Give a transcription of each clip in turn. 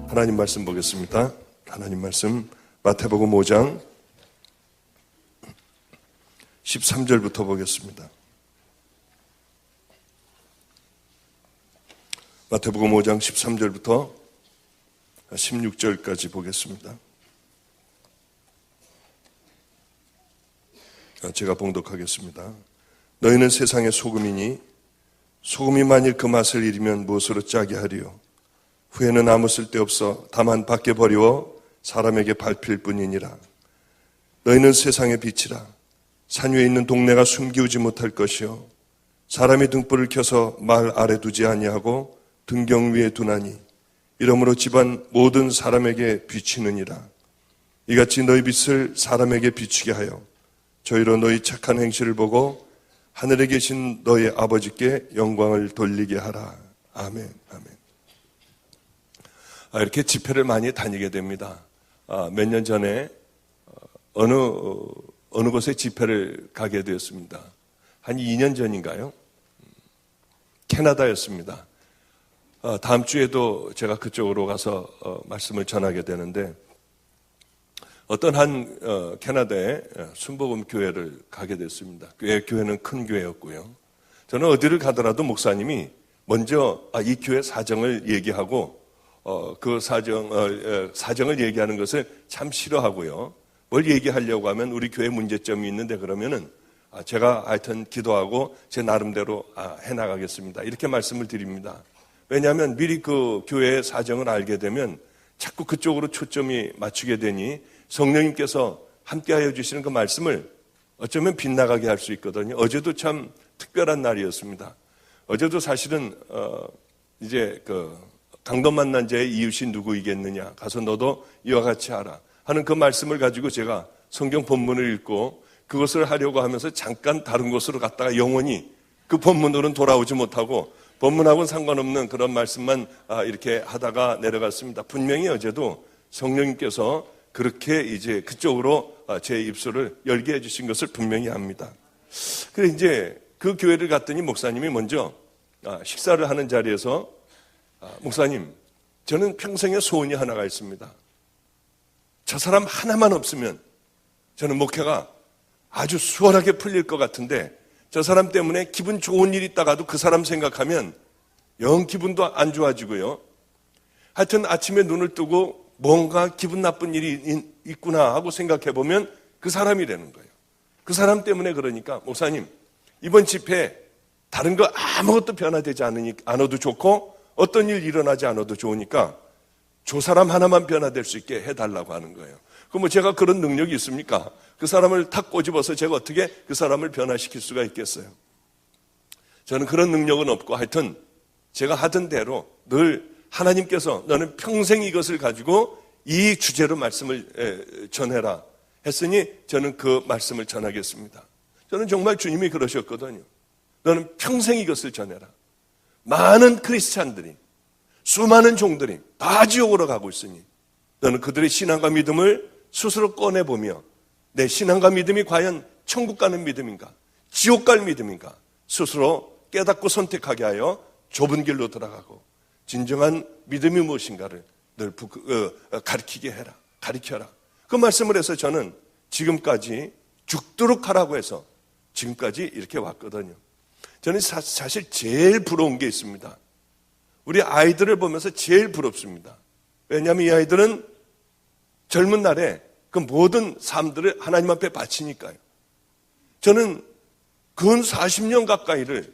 하나님 말씀 보겠습니다. 하나님 말씀 마태복음 5장 13절부터 보겠습니다. 마태복음 5장 13절부터 16절까지 보겠습니다. 제가 봉독하겠습니다. 너희는 세상의 소금이니 소금이 만일 그 맛을 잃으면 무엇으로 짜게 하리요? 후에는 아무 쓸데없어 다만 밖에 버리워 사람에게 밟힐 뿐이니라. 너희는 세상의 빛이라. 산 위에 있는 동네가 숨기우지 못할 것이요 사람이 등불을 켜서 말 아래 두지 아니하고 등경 위에 두나니 이러므로 집안 모든 사람에게 비치느니라. 이같이 너희 빛을 사람에게 비추게 하여 저희로 너희 착한 행실을 보고 하늘에 계신 너희 아버지께 영광을 돌리게 하라. 아멘. 아멘. 이렇게 집회를 많이 다니게 됩니다. 몇 년 전에 어느 곳에 집회를 가게 되었습니다. 한 2년 전인가요? 캐나다였습니다. 다음 주에도 제가 그쪽으로 가서 말씀을 전하게 되는데 어떤 한 캐나다의 순복음 교회를 가게 됐습니다. 교회는 큰 교회였고요. 저는 어디를 가더라도 목사님이 먼저 이 교회 사정을 얘기하고 그 사정을 얘기하는 것을 참 싫어하고요. 뭘 얘기하려고 하면 우리 교회 문제점이 있는데 그러면은 제가 하여튼 기도하고 제 나름대로 해나가겠습니다. 이렇게 말씀을 드립니다. 왜냐하면 미리 그 교회의 사정을 알게 되면 자꾸 그쪽으로 초점이 맞추게 되니 성령님께서 함께하여 주시는 그 말씀을 어쩌면 빗나가게 할 수 있거든요. 어제도 참 특별한 날이었습니다. 어제도 사실은 이제 강도 만난 자의 이웃이 누구이겠느냐 가서 너도 이와 같이 하라 하는 그 말씀을 가지고 제가 성경 본문을 읽고 그것을 하려고 하면서 잠깐 다른 곳으로 갔다가 영원히 그 본문으로는 돌아오지 못하고 본문하고는 상관없는 그런 말씀만 이렇게 하다가 내려갔습니다. 분명히 어제도 성령님께서 그렇게 이제 그쪽으로 제 입술을 열게 해주신 것을 분명히 압니다. 그래 이제 그 교회를 갔더니 목사님이 먼저 식사를 하는 자리에서 목사님, 저는 평생의 소원이 하나가 있습니다. 저 사람 하나만 없으면 저는 목회가 아주 수월하게 풀릴 것 같은데 저 사람 때문에 기분 좋은 일이 있다가도 그 사람 생각하면 영 기분도 안 좋아지고요. 하여튼 아침에 눈을 뜨고 뭔가 기분 나쁜 일이 있구나 하고 생각해 보면 그 사람이라는 거예요. 그 사람 때문에 그러니까 목사님, 이번 집회 다른 거 아무것도 변화되지 않아도 좋고 어떤 일 일어나지 않아도 좋으니까 저 사람 하나만 변화될 수 있게 해달라고 하는 거예요. 그럼 제가 그런 능력이 있습니까? 그 사람을 탁 꼬집어서 제가 어떻게 그 사람을 변화시킬 수가 있겠어요? 저는 그런 능력은 없고 하여튼 제가 하던 대로 늘 하나님께서 너는 평생 이것을 가지고 이 주제로 말씀을 전해라 했으니 저는 그 말씀을 전하겠습니다. 저는 정말 주님이 그러셨거든요. 너는 평생 이것을 전해라. 많은 크리스찬들이 수많은 종들이 다 지옥으로 가고 있으니 너는 그들의 신앙과 믿음을 스스로 꺼내보며 내 신앙과 믿음이 과연 천국 가는 믿음인가 지옥 갈 믿음인가 스스로 깨닫고 선택하게 하여 좁은 길로 들어가고 진정한 믿음이 무엇인가를 늘 가르치게 해라. 가르쳐라. 그 말씀을 해서 저는 지금까지 죽도록 하라고 해서 지금까지 이렇게 왔거든요. 저는 사실 제일 부러운 게 있습니다. 우리 아이들을 보면서 제일 부럽습니다. 왜냐하면 이 아이들은 젊은 날에 그 모든 삶들을 하나님 앞에 바치니까요. 저는 근 40년 가까이를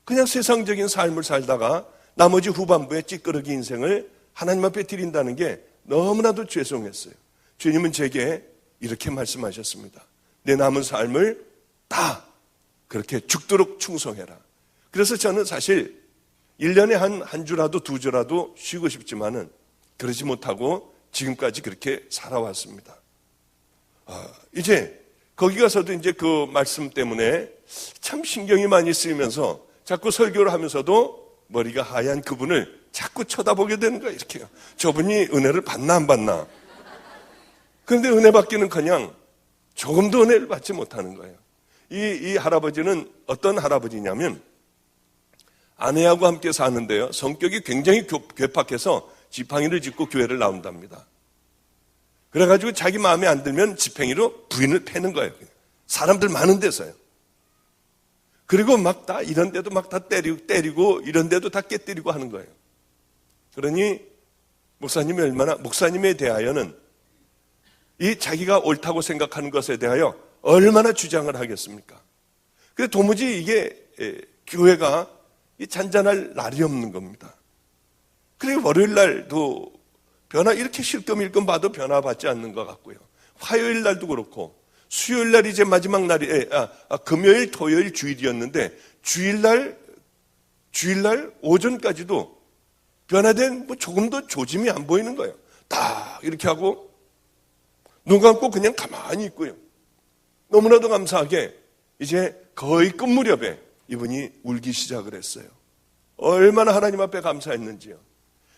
그냥 세상적인 삶을 살다가 나머지 후반부에 찌끄러기 인생을 하나님 앞에 드린다는 게 너무나도 죄송했어요. 주님은 제게 이렇게 말씀하셨습니다. 내 남은 삶을 다 그렇게 죽도록 충성해라. 그래서 저는 사실 1년에 한 주라도 두 주라도 쉬고 싶지만은 그러지 못하고 지금까지 그렇게 살아왔습니다. 이제 거기 가서도 이제 그 말씀 때문에 참 신경이 많이 쓰이면서 자꾸 설교를 하면서도 머리가 하얀 그분을 자꾸 쳐다보게 되는 거예요. 이렇게요. 저분이 은혜를 받나 안 받나. 그런데 은혜 받기는커녕 조금도 은혜를 받지 못하는 거예요. 이 할아버지는 어떤 할아버지냐면 아내하고 함께 사는데요. 성격이 굉장히 괴팍해서 지팡이를 짚고 교회를 나온답니다. 그래가지고 자기 마음에 안 들면 지팡이로 부인을 패는 거예요. 사람들 많은 데서요. 그리고 막 다 이런 데도 막 다 때리고 이런 데도 다 깨때리고 하는 거예요. 그러니 목사님에 대하여는 이 자기가 옳다고 생각하는 것에 대하여 얼마나 주장을 하겠습니까? 그래서 도무지 이게 교회가 잔잔할 날이 없는 겁니다. 그리고 월요일 날도 이렇게 실금일금 봐도 변화 받지 않는 것 같고요. 화요일 날도 그렇고 수요일 날 이제 마지막 날이 금요일, 토요일, 주일이었는데 주일날 오전까지도 변화된 조금도 조짐이 안 보이는 거예요. 딱 이렇게 하고 눈 감고 그냥 가만히 있고요. 너무나도 감사하게 이제 거의 끝 무렵에 이분이 울기 시작을 했어요. 얼마나 하나님 앞에 감사했는지요.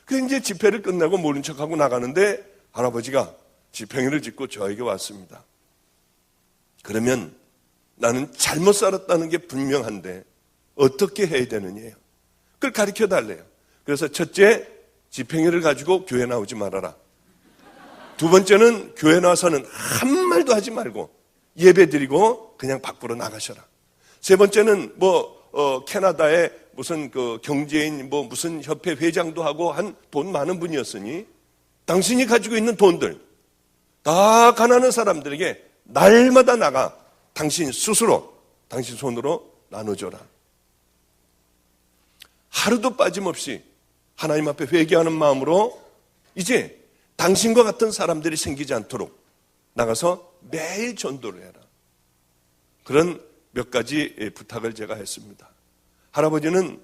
그래서 이제 집회를 끝나고 모른 척하고 나가는데 할아버지가 지팡이를 짚고 저에게 왔습니다. 그러면 나는 잘못 살았다는 게 분명한데 어떻게 해야 되느냐요. 그걸 가르쳐 달래요. 그래서 첫째, 지팡이를 가지고 교회 나오지 말아라. 두 번째는 교회 나와서는 한 말도 하지 말고 예배 드리고 그냥 밖으로 나가셔라. 세 번째는 캐나다에 무슨 경제인 무슨 협회 회장도 하고 한 돈 많은 분이었으니 당신이 가지고 있는 돈들 다 가난한 사람들에게 날마다 나가 당신 손으로 나눠줘라. 하루도 빠짐없이 하나님 앞에 회개하는 마음으로 이제 당신과 같은 사람들이 생기지 않도록 나가서 매일 전도를 해라. 그런 몇 가지 부탁을 제가 했습니다. 할아버지는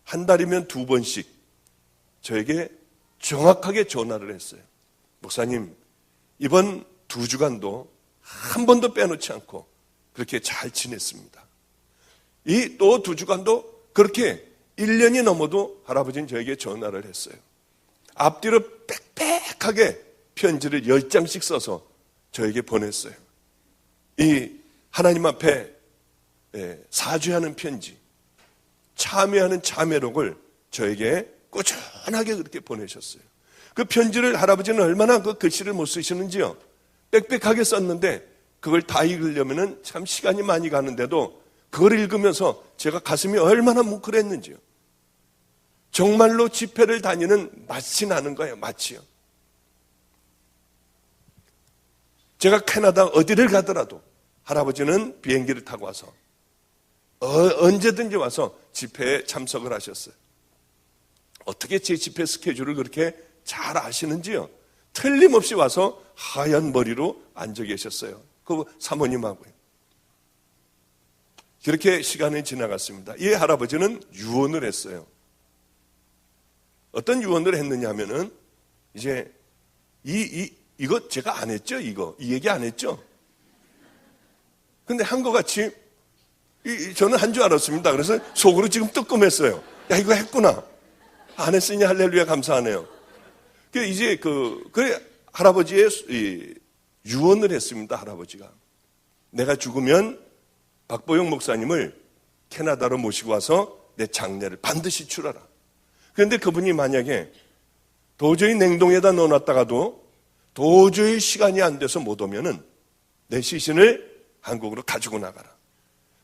한 달이면 2번씩 저에게 정확하게 전화를 했어요. 목사님, 이번 2주간도 한 번도 빼놓지 않고 그렇게 잘 지냈습니다. 이 또 2주간도 그렇게 1년이 넘어도 할아버지는 저에게 전화를 했어요. 앞뒤로 빽빽하게 편지를 10장씩 써서 저에게 보냈어요. 이 하나님 앞에 사죄하는 편지, 참회하는 참회록을 저에게 꾸준하게 그렇게 보내셨어요. 그 편지를 할아버지는 얼마나 그 글씨를 못 쓰시는지요. 빽빽하게 썼는데 그걸 다 읽으려면 참 시간이 많이 가는데도 그걸 읽으면서 제가 가슴이 얼마나 뭉클했는지요. 정말로 집회를 다니는 맛이 나는 거예요. 맛이요. 제가 캐나다 어디를 가더라도 할아버지는 비행기를 타고 와서 언제든지 와서 집회에 참석을 하셨어요. 어떻게 제 집회 스케줄을 그렇게 잘 아시는지요. 틀림없이 와서 하얀 머리로 앉아 계셨어요. 그 사모님하고요. 그렇게 시간이 지나갔습니다. 이 할아버지는 유언을 했어요. 어떤 유언을 했느냐 하면은 이제 이거 제가 안 했죠? 이 얘기 안 했죠? 근데 한 것 같이 저는 한 줄 알았습니다. 그래서 속으로 지금 뜨끔했어요. 야, 이거 했구나. 안 했으니 할렐루야 감사하네요. 이제 그래 할아버지의 유언을 했습니다. 할아버지가 내가 죽으면 박보영 목사님을 캐나다로 모시고 와서 내 장례를 반드시 치러라. 그런데 그분이 만약에 도저히 냉동에다 넣어놨다가도 도저히 시간이 안 돼서 못 오면은 내 시신을 한국으로 가지고 나가라.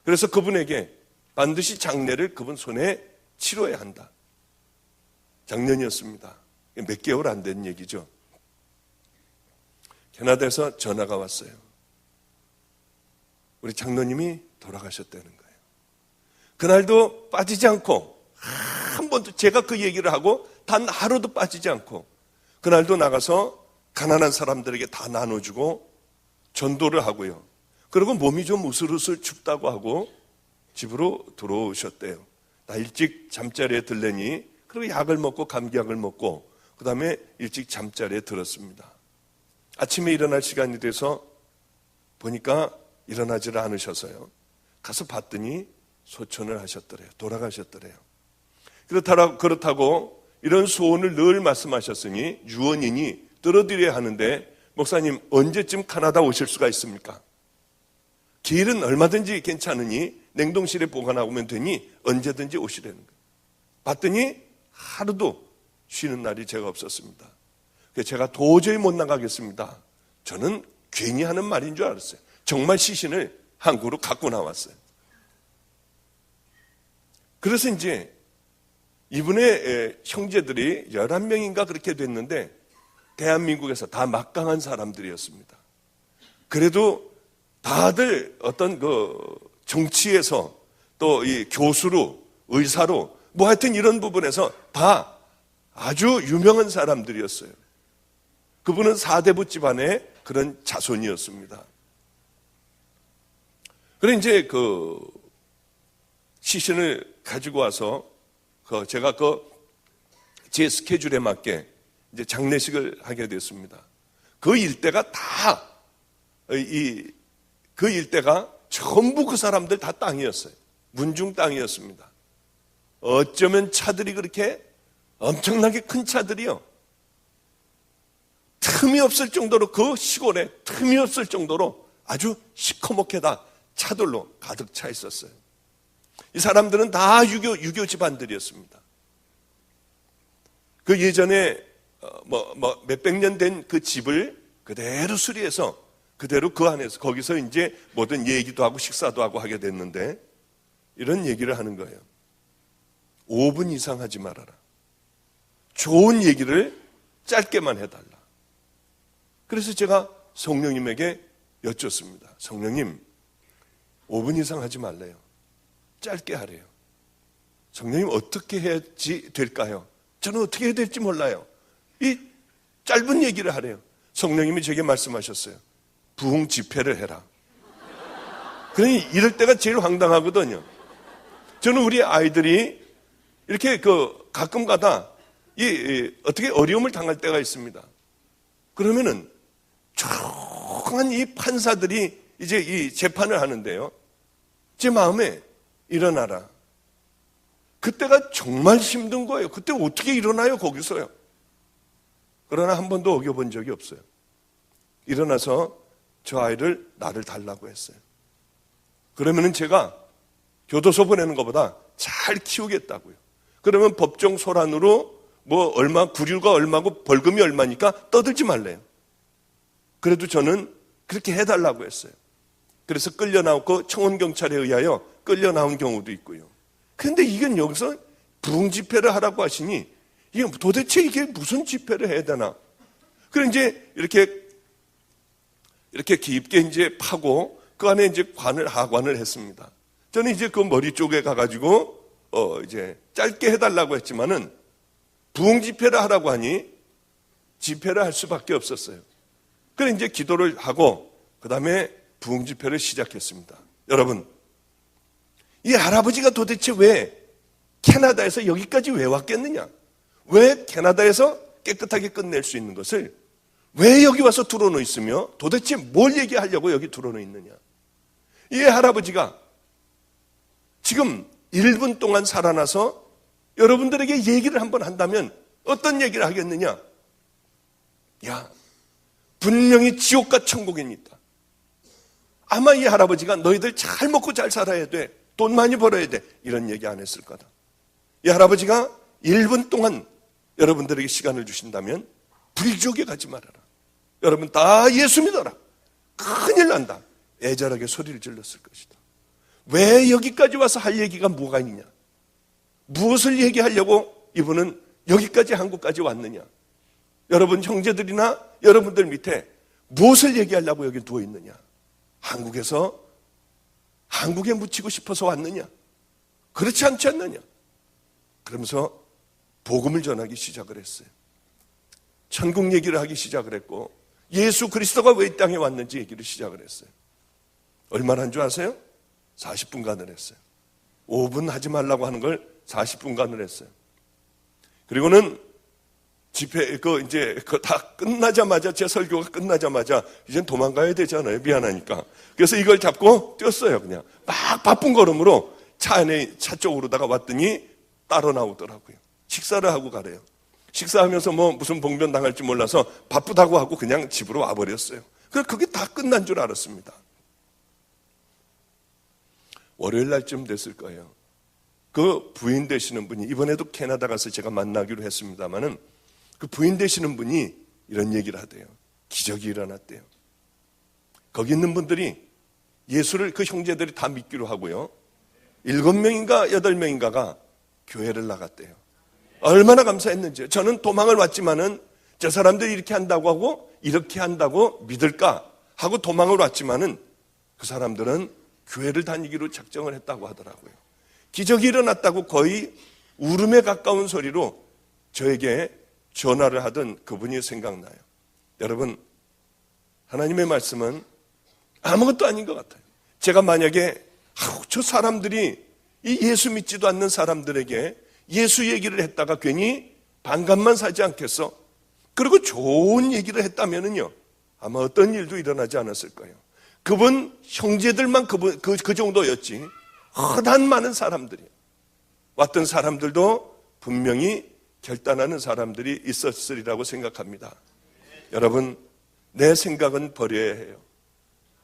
그래서 그분에게 반드시 장례를 그분 손에 치러야 한다. 작년이었습니다. 몇 개월 안 된 얘기죠. 캐나다에서 전화가 왔어요. 우리 장로님이 돌아가셨다는 거예요. 그날도 빠지지 않고 한 번도 제가 그 얘기를 하고 단 하루도 빠지지 않고 그날도 나가서 가난한 사람들에게 다 나눠주고 전도를 하고요. 그리고 몸이 좀 으슬으슬 춥다고 하고 집으로 들어오셨대요. 나 일찍 잠자리에 들래니 그리고 약을 먹고 감기약을 먹고 그 다음에 일찍 잠자리에 들었습니다. 아침에 일어날 시간이 돼서 보니까 일어나지를 않으셔서요. 가서 봤더니 소천을 하셨더래요. 돌아가셨더래요. 그렇다고 이런 소원을 늘 말씀하셨으니 유언이니 떨어뜨려야 하는데 목사님 언제쯤 카나다 오실 수가 있습니까? 길은 얼마든지 괜찮으니 냉동실에 보관하면 되니 언제든지 오시라는 거예요. 봤더니 하루도 쉬는 날이 제가 없었습니다. 그래서 제가 도저히 못 나가겠습니다. 저는 괜히 하는 말인 줄 알았어요. 정말 시신을 한국으로 갖고 나왔어요. 그래서 이제 이분의 형제들이 11명인가 그렇게 됐는데 대한민국에서 다 막강한 사람들이었습니다. 그래도 다들 어떤 그 정치에서 또 이 교수로 의사로 뭐 하여튼 이런 부분에서 다 아주 유명한 사람들이었어요. 그분은 사대부 집안의 그런 자손이었습니다. 그래 이제 그 시신을 가지고 와서 제가 제 스케줄에 맞게 이제 장례식을 하게 됐습니다. 그 일대가 그 일대가 전부 그 사람들 다 땅이었어요. 문중 땅이었습니다. 어쩌면 차들이 그렇게 엄청나게 큰 차들이요. 틈이 없을 정도로 그 시골에 틈이 없을 정도로 아주 시커멓게 다 차들로 가득 차 있었어요. 이 사람들은 다 유교 집안들이었습니다. 그 예전에 몇백 년 된 그 집을 그대로 수리해서 그대로 그 안에서 거기서 이제 모든 얘기도 하고 식사도 하고 하게 됐는데 이런 얘기를 하는 거예요. 5분 이상 하지 말아라. 좋은 얘기를 짧게만 해달라. 그래서 제가 성령님에게 여쭙습니다. 성령님, 5분 이상 하지 말래요. 짧게 하래요. 성령님 어떻게 해야지 될까요? 저는 어떻게 해야 될지 몰라요. 이 짧은 얘기를 하래요. 성령님이 제게 말씀하셨어요. 부흥 집회를 해라. 그러니 이럴 때가 제일 황당하거든요. 저는 우리 아이들이 이렇게 가끔 가다 어떻게 어려움을 당할 때가 있습니다. 그러면은 조용한 이 판사들이 이제 이 재판을 하는데요. 제 마음에 일어나라. 그때가 정말 힘든 거예요. 그때 어떻게 일어나요, 거기서요? 그러나 한 번도 어겨본 적이 없어요. 일어나서 저 아이를 나를 달라고 했어요. 그러면은 제가 교도소 보내는 것보다 잘 키우겠다고요. 그러면 법정 소란으로 구류가 얼마고 벌금이 얼마니까 떠들지 말래요. 그래도 저는 그렇게 해달라고 했어요. 그래서 끌려 나오고 청원경찰에 의하여 끌려 나온 경우도 있고요. 그런데 이건 여기서 부흥 집회를 하라고 하시니 도대체 이게 무슨 집회를 해야 되나? 그래 이제 이렇게 깊게 이제 파고 그 안에 이제 하관을 했습니다. 저는 이제 그 머리 쪽에 가가지고 이제 짧게 해달라고 했지만은 부흥 집회를 하라고 하니 집회를 할 수밖에 없었어요. 그래 이제 기도를 하고 그 다음에 부흥 집회를 시작했습니다. 여러분, 이 할아버지가 도대체 왜 캐나다에서 여기까지 왜 왔겠느냐? 왜 캐나다에서 깨끗하게 끝낼 수 있는 것을 왜 여기 와서 들어놓 있으며 도대체 뭘 얘기하려고 여기 들어놓 있느냐? 이 할아버지가 지금 1분 동안 살아나서 여러분들에게 얘기를 한번 한다면 어떤 얘기를 하겠느냐? 야, 분명히 지옥과 천국이 있다. 아마 이 할아버지가 너희들 잘 먹고 잘 살아야 돼. 돈 많이 벌어야 돼. 이런 얘기 안 했을 거다. 이 할아버지가 1분 동안 여러분들에게 시간을 주신다면 불지옥에 가지 말아라. 여러분 다 예수 믿어라. 큰일 난다. 애절하게 소리를 질렀을 것이다. 왜 여기까지 와서 할 얘기가 뭐가 있냐? 무엇을 얘기하려고 이분은 여기까지 한국까지 왔느냐? 여러분 형제들이나 여러분들 밑에 무엇을 얘기하려고 여기 누워 있느냐? 한국에 묻히고 싶어서 왔느냐? 그렇지 않지 않느냐? 그러면서 복음을 전하기 시작을 했어요. 천국 얘기를 하기 시작을 했고 예수 그리스도가 왜 이 땅에 왔는지 얘기를 시작을 했어요. 얼마나 한 줄 아세요? 40분간을 했어요. 5분 하지 말라고 하는 걸 40분간을 했어요. 그리고는 집회 다 끝나자마자 제 설교가 끝나자마자 이젠 도망가야 되잖아요. 미안하니까. 그래서 이걸 잡고 뛰었어요. 그냥 막 바쁜 걸음으로 차 쪽으로다가 왔더니 따로 나오더라고요. 식사를 하고 가래요. 식사하면서 무슨 봉변 당할지 몰라서 바쁘다고 하고 그냥 집으로 와버렸어요. 그래서 그게 다 끝난 줄 알았습니다. 월요일 날쯤 됐을 거예요. 그 부인 되시는 분이, 이번에도 캐나다 가서 제가 만나기로 했습니다마는, 그 부인 되시는 분이 이런 얘기를 하대요. 기적이 일어났대요. 거기 있는 분들이 예수를, 그 형제들이 다 믿기로 하고요, 7명인가 8명인가가 교회를 나갔대요. 얼마나 감사했는지요. 저는 도망을 왔지만은 저 사람들이 이렇게 한다고 하고 이렇게 한다고 믿을까 하고 도망을 왔지만은 그 사람들은 교회를 다니기로 작정을 했다고 하더라고요. 기적이 일어났다고 거의 울음에 가까운 소리로 저에게 전화를 하던 그분이 생각나요. 여러분, 하나님의 말씀은 아무것도 아닌 것 같아요. 제가 만약에 저 사람들이, 이 예수 믿지도 않는 사람들에게 예수 얘기를 했다가 괜히 반감만 사지 않겠어? 그리고 좋은 얘기를 했다면은요, 아마 어떤 일도 일어나지 않았을 거예요. 그분 형제들만 그 정도였지, 흔한 많은 사람들이, 왔던 사람들도 분명히 결단하는 사람들이 있었으리라고 생각합니다. 여러분, 내 생각은 버려야 해요.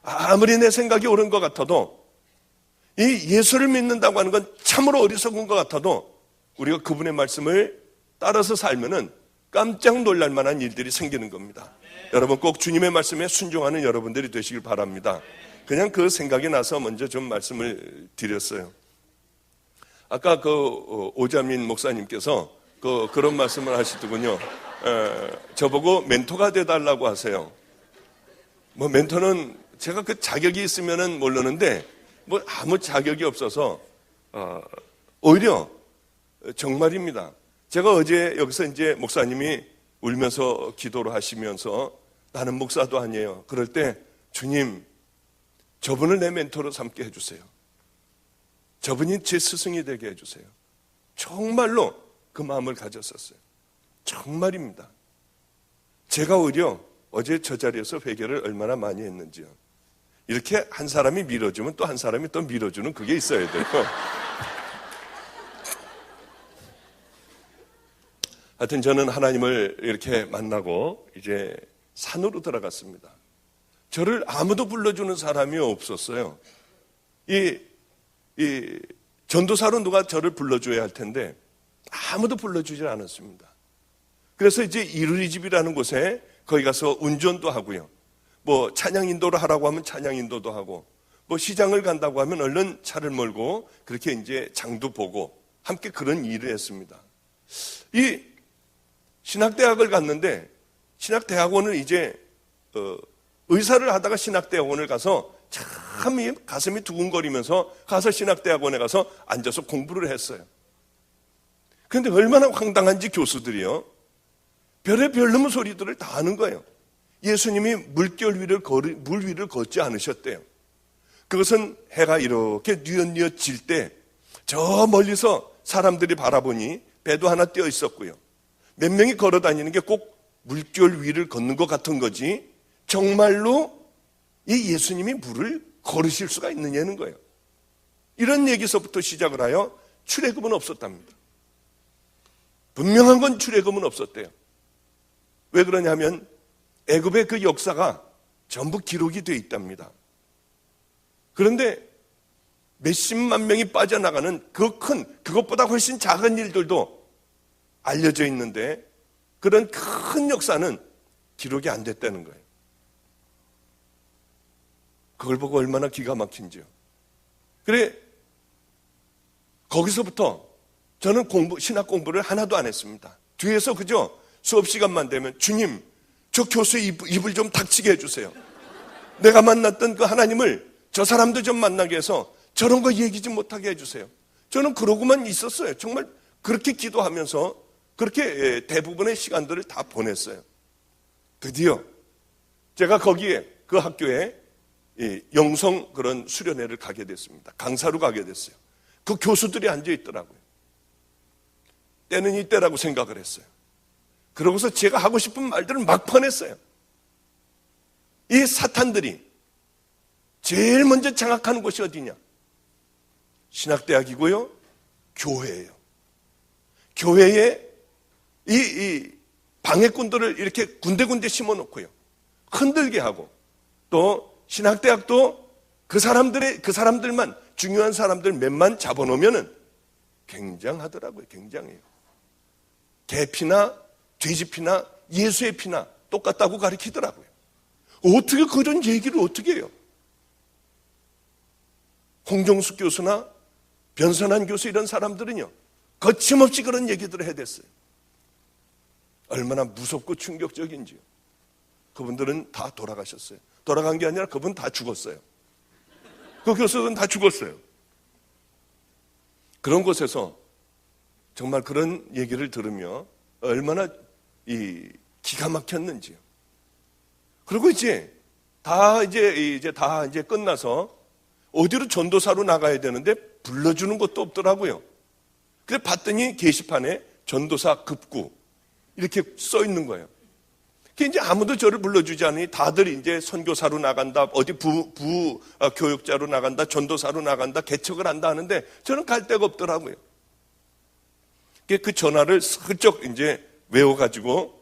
아무리 내 생각이 옳은 것 같아도, 이 예수를 믿는다고 하는 건 참으로 어리석은 것 같아도 우리가 그분의 말씀을 따라서 살면은 깜짝 놀랄 만한 일들이 생기는 겁니다. 여러분, 꼭 주님의 말씀에 순종하는 여러분들이 되시길 바랍니다. 그냥 그 생각이 나서 먼저 좀 말씀을 드렸어요. 아까 오자민 목사님께서 그런 말씀을 하시더군요. 저보고 멘토가 돼달라고 하세요. 멘토는 제가 그 자격이 있으면은 모르는데 아무 자격이 없어서 오히려 정말입니다. 제가 어제 여기서 이제 목사님이 울면서 기도를 하시면서 나는 목사도 아니에요. 그럴 때 주님, 저분을 내 멘토로 삼게 해주세요. 저분이 제 스승이 되게 해주세요. 정말로 그 마음을 가졌었어요. 정말입니다. 제가 오히려 어제 저 자리에서 회개를 얼마나 많이 했는지요. 이렇게 한 사람이 밀어주면 또 한 사람이 또 밀어주는 그게 있어야 돼요. 하여튼 저는 하나님을 이렇게 만나고 이제 산으로 들어갔습니다. 저를 아무도 불러주는 사람이 없었어요. 이 전도사로 누가 저를 불러줘야 할 텐데 아무도 불러주질 않았습니다. 그래서 이제 이루리집이라는 곳에 거기 가서 운전도 하고요. 찬양 인도를 하라고 하면 찬양 인도도 하고, 시장을 간다고 하면 얼른 차를 몰고 그렇게 이제 장도 보고 함께 그런 일을 했습니다. 이 신학대학을 갔는데, 신학대학원을 이제 의사를 하다가 신학대학원을 가서 참 가슴이 두근거리면서 가서 신학대학원에 가서 앉아서 공부를 했어요. 그런데 얼마나 황당한지 교수들이요, 별의별 놈의 소리들을 다 하는 거예요. 예수님이 물 위를 걷지 않으셨대요. 그것은 해가 이렇게 뉘엿뉘엿 질 때 저 멀리서 사람들이 바라보니 배도 하나 띄어 있었고요. 몇 명이 걸어 다니는 게 꼭 물결 위를 걷는 것 같은 거지 정말로 이 예수님이 물을 걸으실 수가 있느냐는 거예요. 이런 얘기서부터 시작을 하여 출애굽은 없었답니다. 분명한 건 출애굽은 없었대요. 왜 그러냐면 애굽의 그 역사가 전부 기록이 되어 있답니다. 그런데 몇십만 명이 빠져나가는 그것보다 훨씬 작은 일들도 알려져 있는데 그런 큰 역사는 기록이 안 됐다는 거예요. 그걸 보고 얼마나 기가 막힌지요. 그래, 거기서부터 저는 신학 공부를 하나도 안 했습니다. 뒤에서 그저 수업 시간만 되면 주님, 저 교수의 입을 좀 닥치게 해주세요. 내가 만났던 그 하나님을 저 사람도 좀 만나게 해서 저런 거 얘기 좀 못하게 해주세요. 저는 그러고만 있었어요. 정말 그렇게 기도하면서 그렇게 대부분의 시간들을 다 보냈어요. 드디어 제가 거기에 그 학교에 영성 그런 수련회를 가게 됐습니다. 강사로 가게 됐어요. 그 교수들이 앉아 있더라고요. 때는 이때라고 생각을 했어요. 그러고서 제가 하고 싶은 말들을 막 퍼냈어요. 이 사탄들이 제일 먼저 장악하는 곳이 어디냐? 신학대학이고요, 교회예요. 교회에 이 방해꾼들을 이렇게 군데군데 심어놓고요, 흔들게 하고, 또 신학대학도 그 사람들만, 중요한 사람들 몇만 잡아놓으면은 굉장하더라고요. 굉장해요. 개피나 돼지피나 예수의 피나 똑같다고 가르치더라고요. 어떻게 그런 얘기를 어떻게 해요? 홍정숙 교수나 변선한 교수 이런 사람들은요, 거침없이 그런 얘기들을 해댔어요. 얼마나 무섭고 충격적인지요. 그분들은 다 돌아가셨어요. 돌아간 게 아니라 그분 다 죽었어요. 그 교수들은 다 죽었어요. 그런 곳에서 정말 그런 얘기를 들으며 얼마나 기가 막혔는지요. 그리고 이제 다 끝나서 어디로 전도사로 나가야 되는데 불러주는 것도 없더라고요. 그래 봤더니 게시판에 전도사 급구 이렇게 써 있는 거예요. 이제 아무도 저를 불러주지 않으니 다들 이제 선교사로 나간다, 어디 교육자로 나간다, 전도사로 나간다, 개척을 한다 하는데 저는 갈 데가 없더라고요. 그 전화를 슬쩍 이제 외워가지고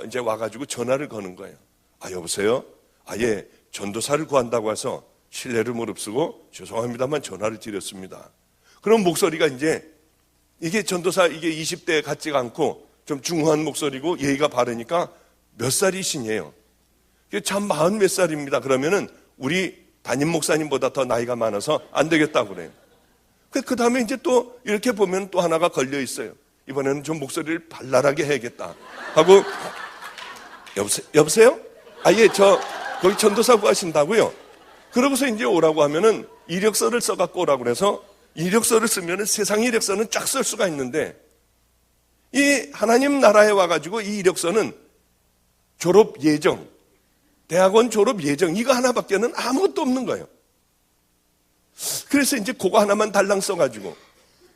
이제 와가지고 전화를 거는 거예요. 아, 여보세요? 예, 전도사를 구한다고 해서 신뢰를 무릅쓰고 죄송합니다만 전화를 드렸습니다. 그럼 목소리가 이게 전도사 20대 같지가 않고 좀 중후한 목소리고 예의가 바르니까 몇 살이시냐요? 참 40 몇 살입니다. 그러면은 우리 담임 목사님보다 더 나이가 많아서 안 되겠다고 그래요. 그 다음에 이제 또 이렇게 보면 또 하나가 걸려 있어요. 이번에는 좀 목소리를 발랄하게 해야겠다 하고, 여보세요? 예, 거기 전도사 구하신다고요? 그러고서 이제 오라고 하면은 이력서를 써갖고 오라고 그래서 이력서를 쓰면은 세상 이력서는 쫙 쓸 수가 있는데 이 하나님 나라에 와가지고 이 이력서는 졸업 예정, 대학원 졸업 예정 이거 하나밖에는 아무것도 없는 거예요. 그래서 이제 그거 하나만 달랑 써가지고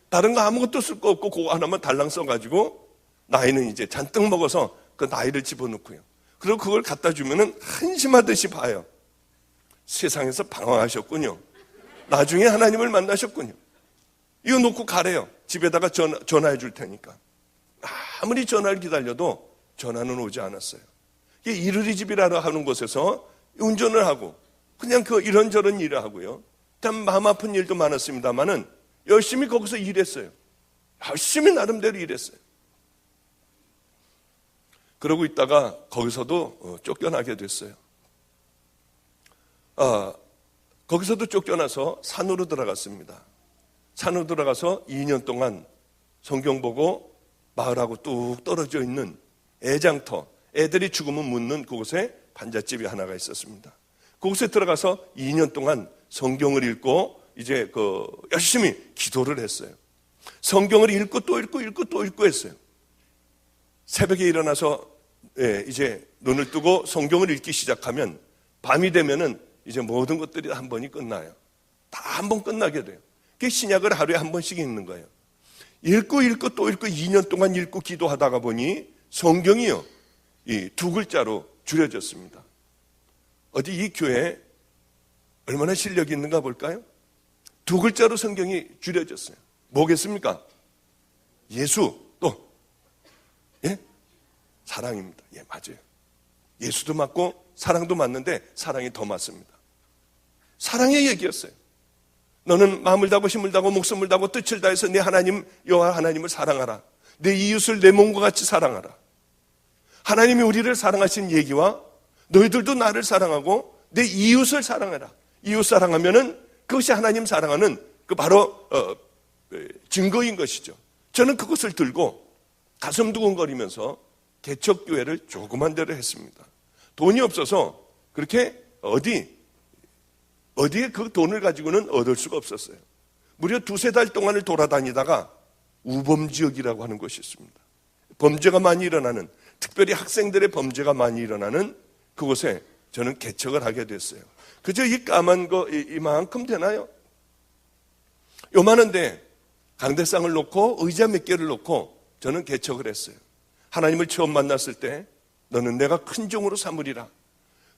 다른 거 아무것도 쓸 거 없고 그거 하나만 달랑 써가지고 나이는 이제 잔뜩 먹어서 그 나이를 집어넣고요. 그리고 그걸 갖다 주면은 한심하듯이 봐요. 세상에서 방황하셨군요. 나중에 하나님을 만나셨군요. 이거 놓고 가래요. 집에다가 전화해 줄 테니까. 아무리 전화를 기다려도 전화는 오지 않았어요. 이르리 집이라고 하는 곳에서 운전을 하고 그냥 이런저런 일을 하고요. 참 마음 아픈 일도 많았습니다만은 열심히 거기서 일했어요. 열심히 나름대로 일했어요. 그러고 있다가 거기서도 쫓겨나게 됐어요. 거기서도 쫓겨나서 산으로 들어갔습니다. 산으로 들어가서 2년 동안 성경 보고 마을하고 뚝 떨어져 있는 애장터, 애들이 죽으면 묻는 그곳에 반잣집이 하나가 있었습니다. 그곳에 들어가서 2년 동안 성경을 읽고 이제 열심히 기도를 했어요. 성경을 읽고 또 읽고 또 읽고 했어요. 새벽에 일어나서 이제 눈을 뜨고 성경을 읽기 시작하면 밤이 되면은 이제 모든 것들이 한 번이 끝나요. 다 한 번 끝나게 돼요. 그게 신약을 하루에 한 번씩 읽는 거예요. 읽고 또 읽고 2년 동안 읽고 기도하다가 보니 성경이요, 이 2글자로 줄여졌습니다. 어디 이 교회에 얼마나 실력이 있는가 볼까요? 2글자로 성경이 줄여졌어요. 뭐겠습니까? 예수, 또 사랑입니다. 맞아요. 예수도 맞고 사랑도 맞는데 사랑이 더 맞습니다. 사랑의 얘기였어요. 너는 마음을 다하고 힘을 다하고 목숨을 다하고 뜻을 다해서 내 하나님 여호와 하나님을 사랑하라. 내 이웃을 내 몸과 같이 사랑하라. 하나님이 우리를 사랑하신 얘기와 너희들도 나를 사랑하고 내 이웃을 사랑하라. 이웃 사랑하면은 그것이 하나님 사랑하는 바로 증거인 것이죠. 저는 그것을 들고 가슴 두근거리면서 개척교회를 조그만 데로 했습니다. 돈이 없어서 그렇게 어디에 그 돈을 가지고는 얻을 수가 없었어요. 무려 2-3달 동안을 돌아다니다가 우범지역이라고 하는 곳이 있습니다. 범죄가 많이 일어나는, 특별히 학생들의 범죄가 많이 일어나는 그곳에 저는 개척을 하게 됐어요. 그저 이 까만 거 이만큼 되나요? 요만한데 강대상을 놓고 의자 몇 개를 놓고 저는 개척을 했어요. 하나님을 처음 만났을 때 너는 내가 큰 종으로 삼으리라.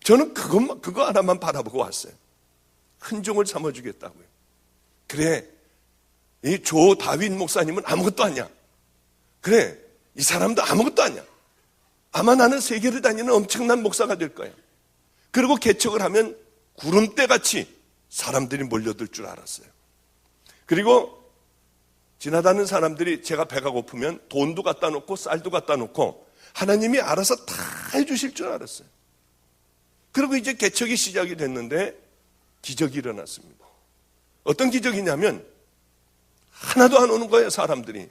저는 그거 하나만 바라보고 왔어요. 큰 종을 삼아주겠다고요. 그래, 이 조 다윗 목사님은 아무것도 아니야. 그래, 이 사람도 아무것도 아니야. 아마 나는 세계를 다니는 엄청난 목사가 될 거야. 그리고 개척을 하면 구름대같이 사람들이 몰려들 줄 알았어요. 그리고 지나다니는 사람들이 제가 배가 고프면 돈도 갖다 놓고 쌀도 갖다 놓고 하나님이 알아서 다 해주실 줄 알았어요. 그리고 이제 개척이 시작이 됐는데 기적이 일어났습니다. 어떤 기적이냐면 하나도 안 오는 거예요, 사람들이.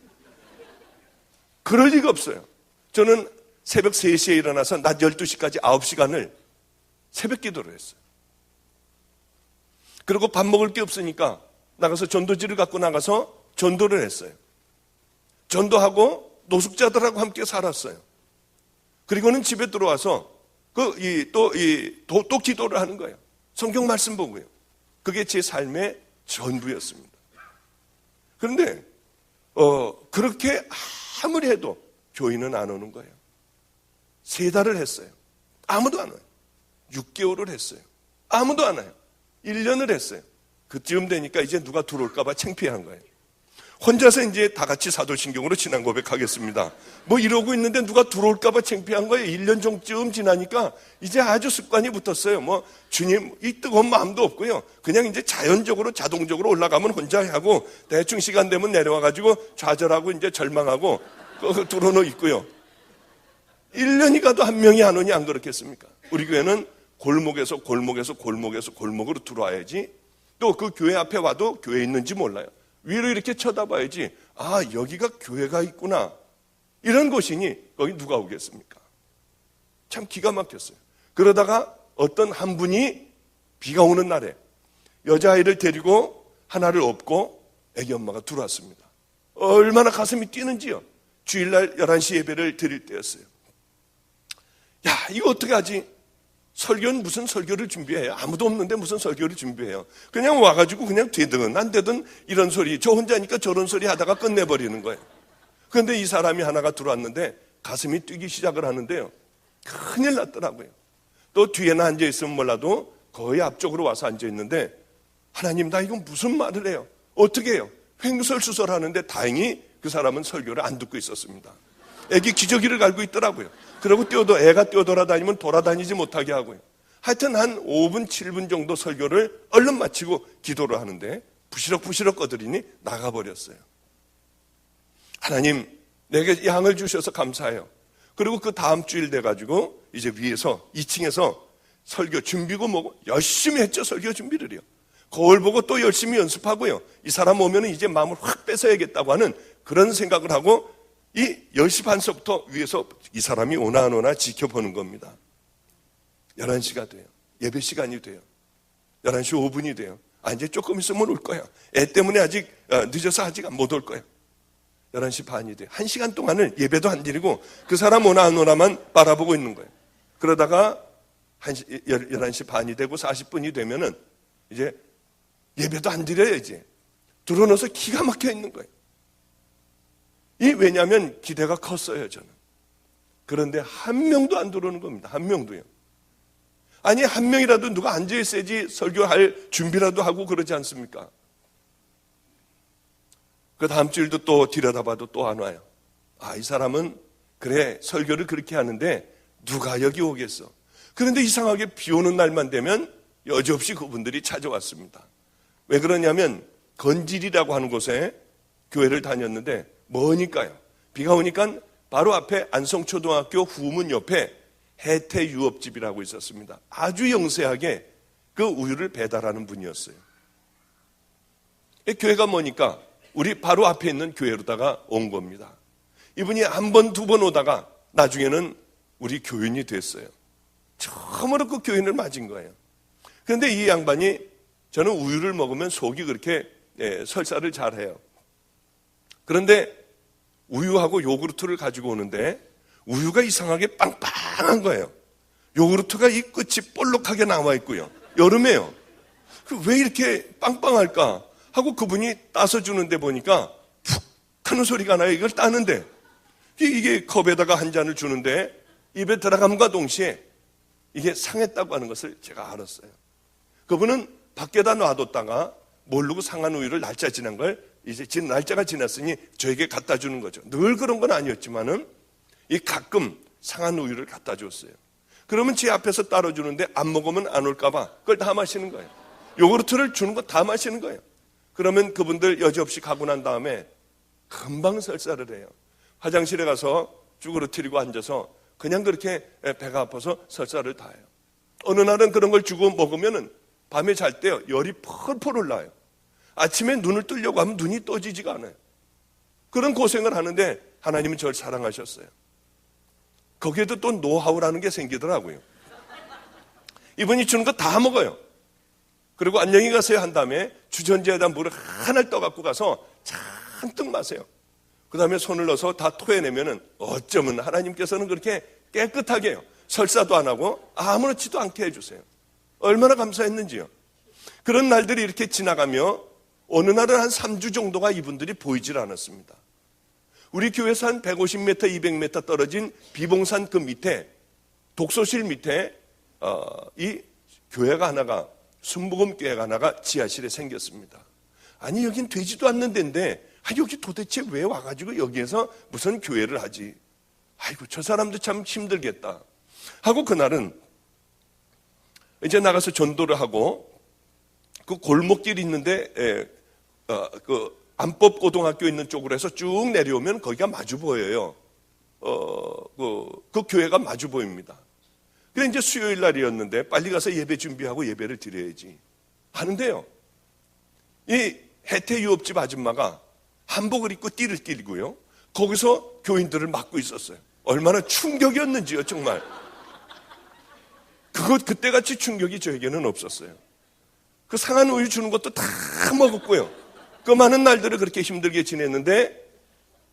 그럴 리가 없어요. 저는 새벽 3시에 일어나서 낮 12시까지 9시간을 새벽 기도를 했어요. 그리고 밥 먹을 게 없으니까 나가서 전도지를 갖고 나가서 전도를 했어요. 전도하고 노숙자들하고 함께 살았어요. 그리고는 집에 들어와서 또 기도를 하는 거예요. 성경 말씀 보고요. 그게 제 삶의 전부였습니다. 그런데 그렇게 아무리 해도 교인은 안 오는 거예요. 3달을 했어요. 아무도 안 와요. 6개월을 했어요. 아무도 안 와요. 1년을 했어요. 그쯤 되니까 이제 누가 들어올까 봐 창피한 거예요. 혼자서 이제 다 같이 사도신경으로 신앙 고백하겠습니다. 뭐 이러고 있는데 누가 들어올까 봐 창피한 거예요. 1년 정도쯤 지나니까 이제 아주 습관이 붙었어요. 뭐 주님 이 뜨거운 마음도 없고요. 그냥 이제 자연적으로 자동적으로 올라가면 혼자 하고 대충 시간 되면 내려와가지고 좌절하고 이제 절망하고 들어놓 있고요. 1년이 가도 한 명이 안 오니 안 그렇겠습니까? 우리 교회는 골목에서 골목으로 들어와야지. 또 그 교회 앞에 와도 교회 있는지 몰라요. 위로 이렇게 쳐다봐야지. 아, 여기가 교회가 있구나. 이런 곳이니 거기 누가 오겠습니까? 참 기가 막혔어요. 그러다가 어떤 한 분이 비가 오는 날에 여자아이를 데리고 하나를 업고 애기 엄마가 들어왔습니다. 얼마나 가슴이 뛰는지요. 주일날 11시 예배를 드릴 때였어요. 야, 이거 어떻게 하지? 설교는 무슨 설교를 준비해요? 아무도 없는데 무슨 설교를 준비해요? 그냥 와가지고 그냥 되든 안 되든 이런 소리, 저 혼자니까 저런 소리 하다가 끝내버리는 거예요. 그런데 이 사람이 하나가 들어왔는데 가슴이 뛰기 시작을 하는데요. 큰일 났더라고요. 또 뒤에는 앉아있으면 몰라도 거의 앞쪽으로 와서 앉아있는데 하나님, 나 이건 무슨 말을 해요? 어떻게 해요? 횡설수설하는데 다행히 그 사람은 설교를 안 듣고 있었습니다. 애기 기저귀를 갈고 있더라고요. 그리고 애가 뛰어돌아다니면 돌아다니지 못하게 하고요. 하여튼 한 5분, 7분 정도 설교를 얼른 마치고 기도를 하는데 부시럭부시럭 거들이니 나가버렸어요. 하나님, 내게 양을 주셔서 감사해요. 그리고 그 다음 주일 돼가지고 이제 위에서 2층에서 설교 준비고 뭐고 열심히 했죠. 설교 준비를요. 거울 보고 또 열심히 연습하고요. 이 사람 오면은 이제 마음을 확 뺏어야겠다고 하는 그런 생각을 하고 이 10시 반서부터 위에서 이 사람이 오나 안 오나 지켜보는 겁니다. 11시가 돼요. 예배 시간이 돼요. 11시 5분이 돼요. 아, 이제 조금 있으면 올 거야. 애 때문에 아직 늦어서 아직 못 올 거야. 11시 반이 돼요. 1시간 동안을 예배도 안 드리고 그 사람 오나 안 오나만 바라보고 있는 거예요. 그러다가 11시 반이 되고 40분이 되면은 이제 예배도 안 드려요. 이제 들어넣어서 기가 막혀 있는 거예요. 왜냐하면 기대가 컸어요, 저는. 그런데 한 명도 안 들어오는 겁니다. 한 명도요. 아니, 한 명이라도 누가 앉아있어야지 설교할 준비라도 하고 그러지 않습니까? 그 다음 주일도 또 들여다봐도 또 안 와요. 아, 이 사람은 그래, 설교를 그렇게 하는데 누가 여기 오겠어. 그런데 이상하게 비 오는 날만 되면 여지없이 그분들이 찾아왔습니다. 왜 그러냐면 건질이라고 하는 곳에 교회를 다녔는데 머니까요. 비가 오니까 바로 앞에 안성초등학교 후문 옆에 혜태유업집이라고 있었습니다. 아주 영세하게 그 우유를 배달하는 분이었어요. 교회가 뭐니까 우리 바로 앞에 있는 교회로다가 온 겁니다. 이분이 한 번, 두 번 오다가 나중에는 우리 교인이 됐어요. 처음으로 그 교인을 맞은 거예요. 그런데 이 양반이 저는 우유를 먹으면 속이 그렇게 설사를 잘해요. 그런데 우유하고 요구르트를 가지고 오는데 우유가 이상하게 빵빵한 거예요. 요구르트가 이 끝이 볼록하게 나와 있고요. 여름에요. 왜 이렇게 빵빵할까 하고 그분이 따서 주는데 보니까 푹 하는 소리가 나요. 이걸 따는데 이게 컵에다가 한 잔을 주는데 입에 들어감과 동시에 이게 상했다고 하는 것을 제가 알았어요. 그분은 밖에다 놔뒀다가 모르고 상한 우유를 날짜 지난 걸 이제 날짜가 지났으니 저에게 갖다 주는 거죠. 늘 그런 건 아니었지만은 이 가끔 상한 우유를 갖다 줬어요. 그러면 제 앞에서 따로 주는데 안 먹으면 안 올까봐 그걸 다 마시는 거예요. 요구르트를 주는 거 다 마시는 거예요. 그러면 그분들 여지없이 가고 난 다음에 금방 설사를 해요. 화장실에 가서 쭈그러뜨리고 앉아서 그냥 그렇게 배가 아파서 설사를 다 해요. 어느 날은 그런 걸 주고 먹으면은 밤에 잘 때 열이 펄펄 올라요. 아침에 눈을 뜨려고 하면 눈이 떠지지가 않아요. 그런 고생을 하는데 하나님은 저를 사랑하셨어요. 거기에도 또 노하우라는 게 생기더라고요. 이분이 주는 거 다 먹어요. 그리고 안녕히 가세요 한 다음에 주전자에다 물을 하나를 떠갖고 가서 잔뜩 마세요. 그 다음에 손을 넣어서 다 토해내면은 어쩌면 하나님께서는 그렇게 깨끗하게 해요. 설사도 안 하고 아무렇지도 않게 해주세요. 얼마나 감사했는지요. 그런 날들이 이렇게 지나가며 어느 날은 한 3주 정도가 이분들이 보이질 않았습니다. 우리 교회에서 한 150m, 200m 떨어진 비봉산 그 밑에 독서실 밑에 이 교회가 하나가 순복음 교회가 하나가 지하실에 생겼습니다. 아니 여긴 되지도 않는 데인데 여기 도대체 왜 와가지고 여기에서 무슨 교회를 하지? 아이고 저 사람도 참 힘들겠다 하고 그날은 이제 나가서 전도를 하고 그 골목길이 있는데 그 안법고등학교 있는 쪽으로 해서 쭉 내려오면 거기가 마주 보여요. 그 교회가 마주 보입니다. 그래 이제 수요일 날이었는데 빨리 가서 예배 준비하고 예배를 드려야지 하는데요. 이 혜태 유업집 아줌마가 한복을 입고 띠를 띠고요. 거기서 교인들을 맡고 있었어요. 얼마나 충격이었는지요, 정말. 그때같이 충격이 저에게는 없었어요. 그 상한 우유 주는 것도 다 먹었고요. 그 많은 날들을 그렇게 힘들게 지냈는데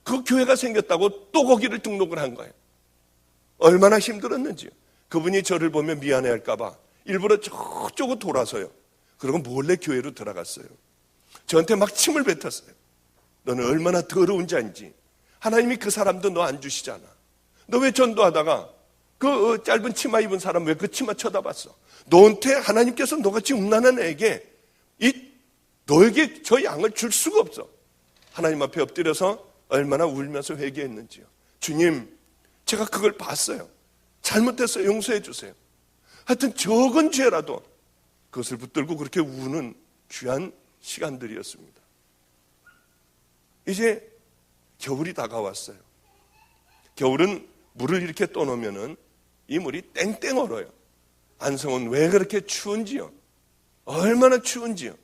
그 교회가 생겼다고 또 거기를 등록을 한 거예요. 얼마나 힘들었는지요. 그분이 저를 보면 미안해할까봐 일부러 저쪽으로 돌아서요. 그리고 몰래 교회로 들어갔어요. 저한테 막 침을 뱉었어요. 너는 얼마나 더러운 자인지. 하나님이 그 사람도 너 안 주시잖아. 너 왜 전도하다가 그 짧은 치마 입은 사람 왜 그 치마 쳐다봤어? 너한테 하나님께서 너같이 음란한 애에게 너에게 저 양을 줄 수가 없어. 하나님 앞에 엎드려서 얼마나 울면서 회개했는지요. 주님, 제가 그걸 봤어요. 잘못했어요. 용서해 주세요. 하여튼 적은 죄라도 그것을 붙들고 그렇게 우는 귀한 시간들이었습니다. 이제 겨울이 다가왔어요. 겨울은 물을 이렇게 떠놓으면은 이 물이 땡땡 얼어요. 안성은 왜 그렇게 추운지요? 얼마나 추운지요?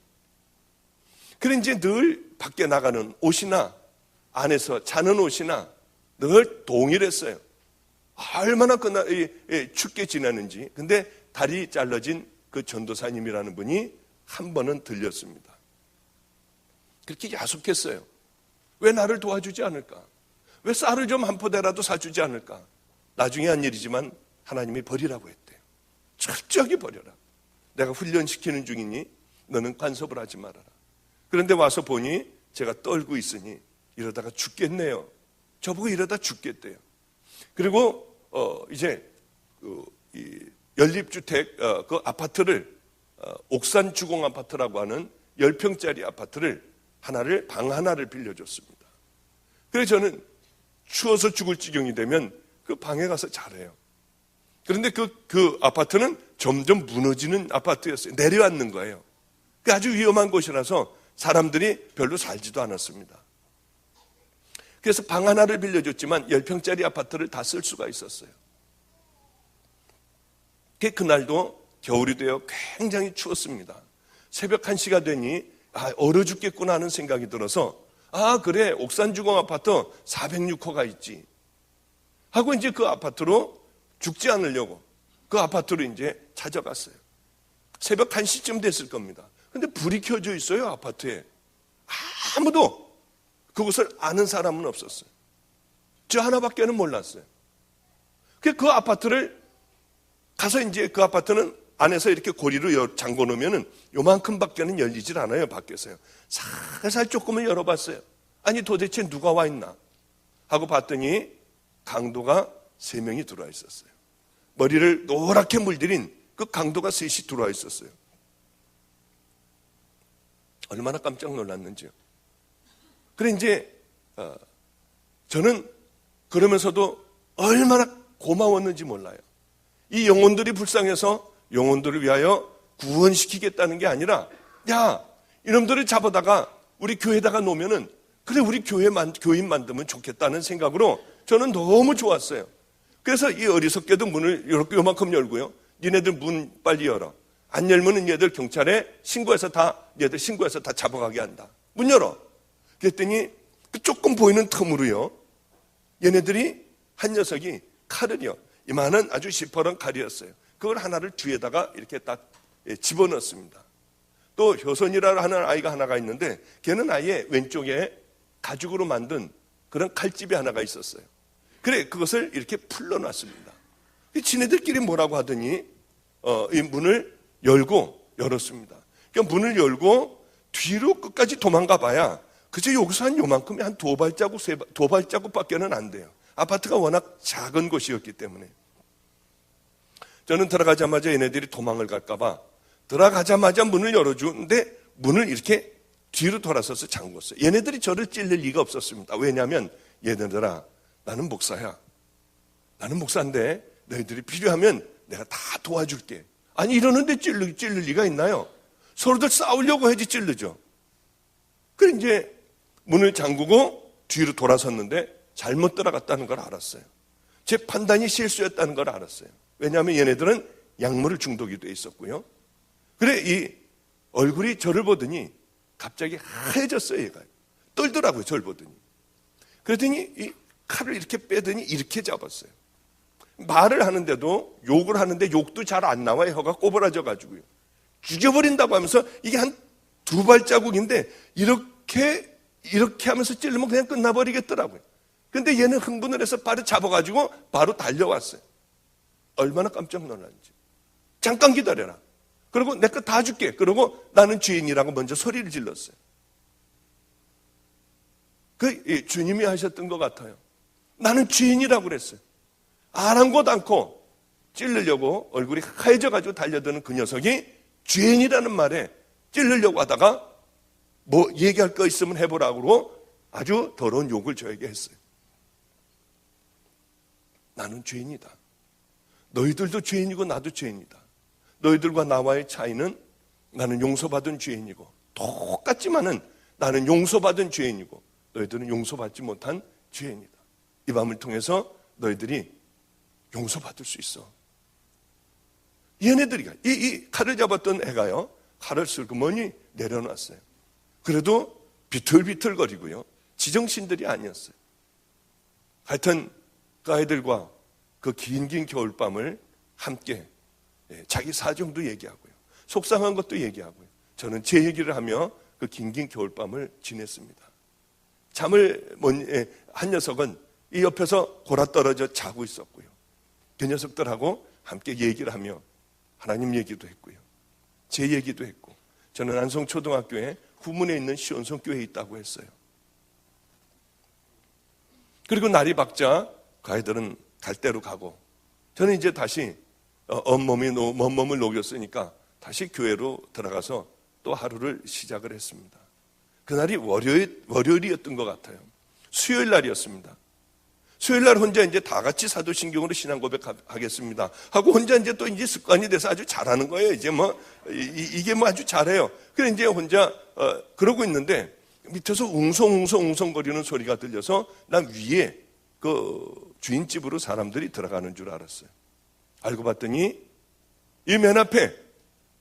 그래 이제 늘 밖에 나가는 옷이나 안에서 자는 옷이나 늘 동일했어요. 얼마나 그날 춥게 지나는지. 근데 다리 잘라진 그 전도사님이라는 분이 한 번은 들렸습니다. 그렇게 야속했어요. 왜 나를 도와주지 않을까? 왜 쌀을 좀 한 포대라도 사주지 않을까? 나중에 한 일이지만 하나님이 버리라고 했대요. 철저하게 버려라. 내가 훈련시키는 중이니 너는 간섭을 하지 말아라. 그런데 와서 보니 제가 떨고 있으니 이러다가 죽겠네요. 저보고 이러다 죽겠대요. 그리고 이제 이 연립주택 그 아파트를 옥산 주공 아파트라고 하는 10평짜리 아파트를 방 하나를 빌려줬습니다. 그래서 저는 추워서 죽을 지경이 되면 그 방에 가서 자래요. 그런데 그 아파트는 점점 무너지는 아파트였어요. 내려앉는 거예요. 아주 위험한 곳이라서 사람들이 별로 살지도 않았습니다. 그래서 방 하나를 빌려줬지만 10평짜리 아파트를 다 쓸 수가 있었어요. 그날도 겨울이 되어 굉장히 추웠습니다. 새벽 1시가 되니 얼어 죽겠구나 하는 생각이 들어서 그래 옥산주공 아파트 406호가 있지 하고 이제 그 아파트로 죽지 않으려고 그 아파트로 이제 찾아갔어요. 새벽 1시쯤 됐을 겁니다. 근데 불이 켜져 있어요. 아파트에. 아무도 그것을 아는 사람은 없었어요. 저 하나밖에는 몰랐어요. 그 아파트를 가서 이제 그 아파트는 안에서 이렇게 고리로 잠궈 놓으면은 요만큼 밖에는 열리질 않아요. 밖에서요. 살살 조금을 열어봤어요. 아니 도대체 누가 와 있나 하고 봤더니 강도가 3명이 들어와 있었어요. 머리를 노랗게 물들인 그 강도가 3이 들어와 있었어요. 얼마나 깜짝 놀랐는지요. 그래 이제 저는 그러면서도 얼마나 고마웠는지 몰라요. 이 영혼들이 불쌍해서 영혼들을 위하여 구원시키겠다는 게 아니라, 야, 이놈들을 잡아다가 우리 교회에다가 놓으면은, 그래, 우리 교인 만들면 좋겠다는 생각으로 저는 너무 좋았어요. 그래서 이 어리석게도 문을 이렇게 요만큼 열고요. 니네들 문 빨리 열어. 안 열면은 얘들 경찰에 얘들 신고해서 다 잡아가게 한다. 문 열어. 그랬더니 그 조금 보이는 틈으로요. 얘네들이 한 녀석이 칼을요. 이만한 아주 시퍼런 칼이었어요. 그걸 하나를 뒤에다가 이렇게 딱 집어넣습니다. 또 효선이라 하는 아이가 하나가 있는데 걔는 아예 왼쪽에 가죽으로 만든 그런 칼집이 하나가 있었어요. 그래, 그것을 이렇게 풀러놨습니다. 지네들끼리 뭐라고 하더니 이 문을 열었습니다. 그러니까 문을 열고 뒤로 끝까지 도망가 봐야 그저 여기서 한 요만큼이 한 두 발자국밖에는 안 돼요. 아파트가 워낙 작은 곳이었기 때문에. 저는 들어가자마자 얘네들이 도망을 갈까봐 들어가자마자 문을 열어주는데 문을 이렇게 뒤로 돌아서서 잠궜어요. 얘네들이 저를 찔릴 리가 없었습니다. 왜냐하면 얘네들아, 나는 목사야. 나는 목사인데 너희들이 필요하면 내가 다 도와줄게. 아니 이러는데 찔릴 리가 있나요? 서로들 싸우려고 해야지 찔르죠. 그래 이제 문을 잠그고 뒤로 돌아섰는데 잘못 들어갔다는 걸 알았어요. 제 판단이 실수였다는 걸 알았어요. 왜냐하면 얘네들은 약물 중독이 돼 있었고요. 그래 이 얼굴이 저를 보더니 갑자기 하얘졌어요. 얘가 떨더라고요. 저를 보더니. 그랬더니 이 칼을 이렇게 빼더니 이렇게 잡았어요. 말을 하는데도, 욕을 하는데 욕도 잘 안 나와요. 혀가 꼬부라져 가지고요. 죽여버린다고 하면서 이게 한 두 발자국인데 이렇게 하면서 찌르면 그냥 끝나버리겠더라고요. 근데 얘는 흥분을 해서 바로 잡아가지고 바로 달려왔어요. 얼마나 깜짝 놀랐는지. 잠깐 기다려라. 그리고 내 거 다 줄게. 그러고 나는 죄인이라고 먼저 소리를 질렀어요. 그 주님이 하셨던 것 같아요. 나는 죄인이라고 그랬어요. 아랑곳 않고 찔르려고 얼굴이 하얘져가지고 달려드는 그 녀석이 죄인이라는 말에 찔르려고 하다가 뭐 얘기할 거 있으면 해보라고 아주 더러운 욕을 저에게 했어요. 나는 죄인이다. 너희들도 죄인이고 나도 죄인이다. 너희들과 나와의 차이는 나는 용서받은 죄인이고 똑같지만은 나는 용서받은 죄인이고 너희들은 용서받지 못한 죄인이다. 이 밤을 통해서 너희들이 용서받을 수 있어. 얘네들이 이 칼을 잡았던 애가요, 칼을 슬그머니 내려놨어요. 그래도 비틀비틀거리고요, 지정신들이 아니었어요. 하여튼 그 아이들과 그 긴 겨울밤을 함께 자기 사정도 얘기하고요, 속상한 것도 얘기하고요, 저는 제 얘기를 하며 그 긴 겨울밤을 지냈습니다. 잠을 한 녀석은 이 옆에서 골아떨어져 자고 있었고요, 그 녀석들하고 함께 얘기를 하며 하나님 얘기도 했고요, 제 얘기도 했고, 저는 안성초등학교에 후문에 있는 시온성교회에 있다고 했어요. 그리고 날이 밝자 그 아이들은 갈 데로 가고, 저는 이제 다시 온몸을 녹였으니까 다시 교회로 들어가서 또 하루를 시작을 했습니다. 그날이 월요일이었던 것 같아요. 수요일 날이었습니다. 수요일 날 혼자 이제 다 같이 사도신경으로 신앙 고백하겠습니다 하고 혼자 이제 또 이제 습관이 돼서 아주 잘하는 거예요. 이제 이게 아주 잘해요. 그래 이제 혼자 그러고 있는데 밑에서 웅성거리는 소리가 들려서 난 위에 그 주인집으로 사람들이 들어가는 줄 알았어요. 알고 봤더니 이 맨 앞에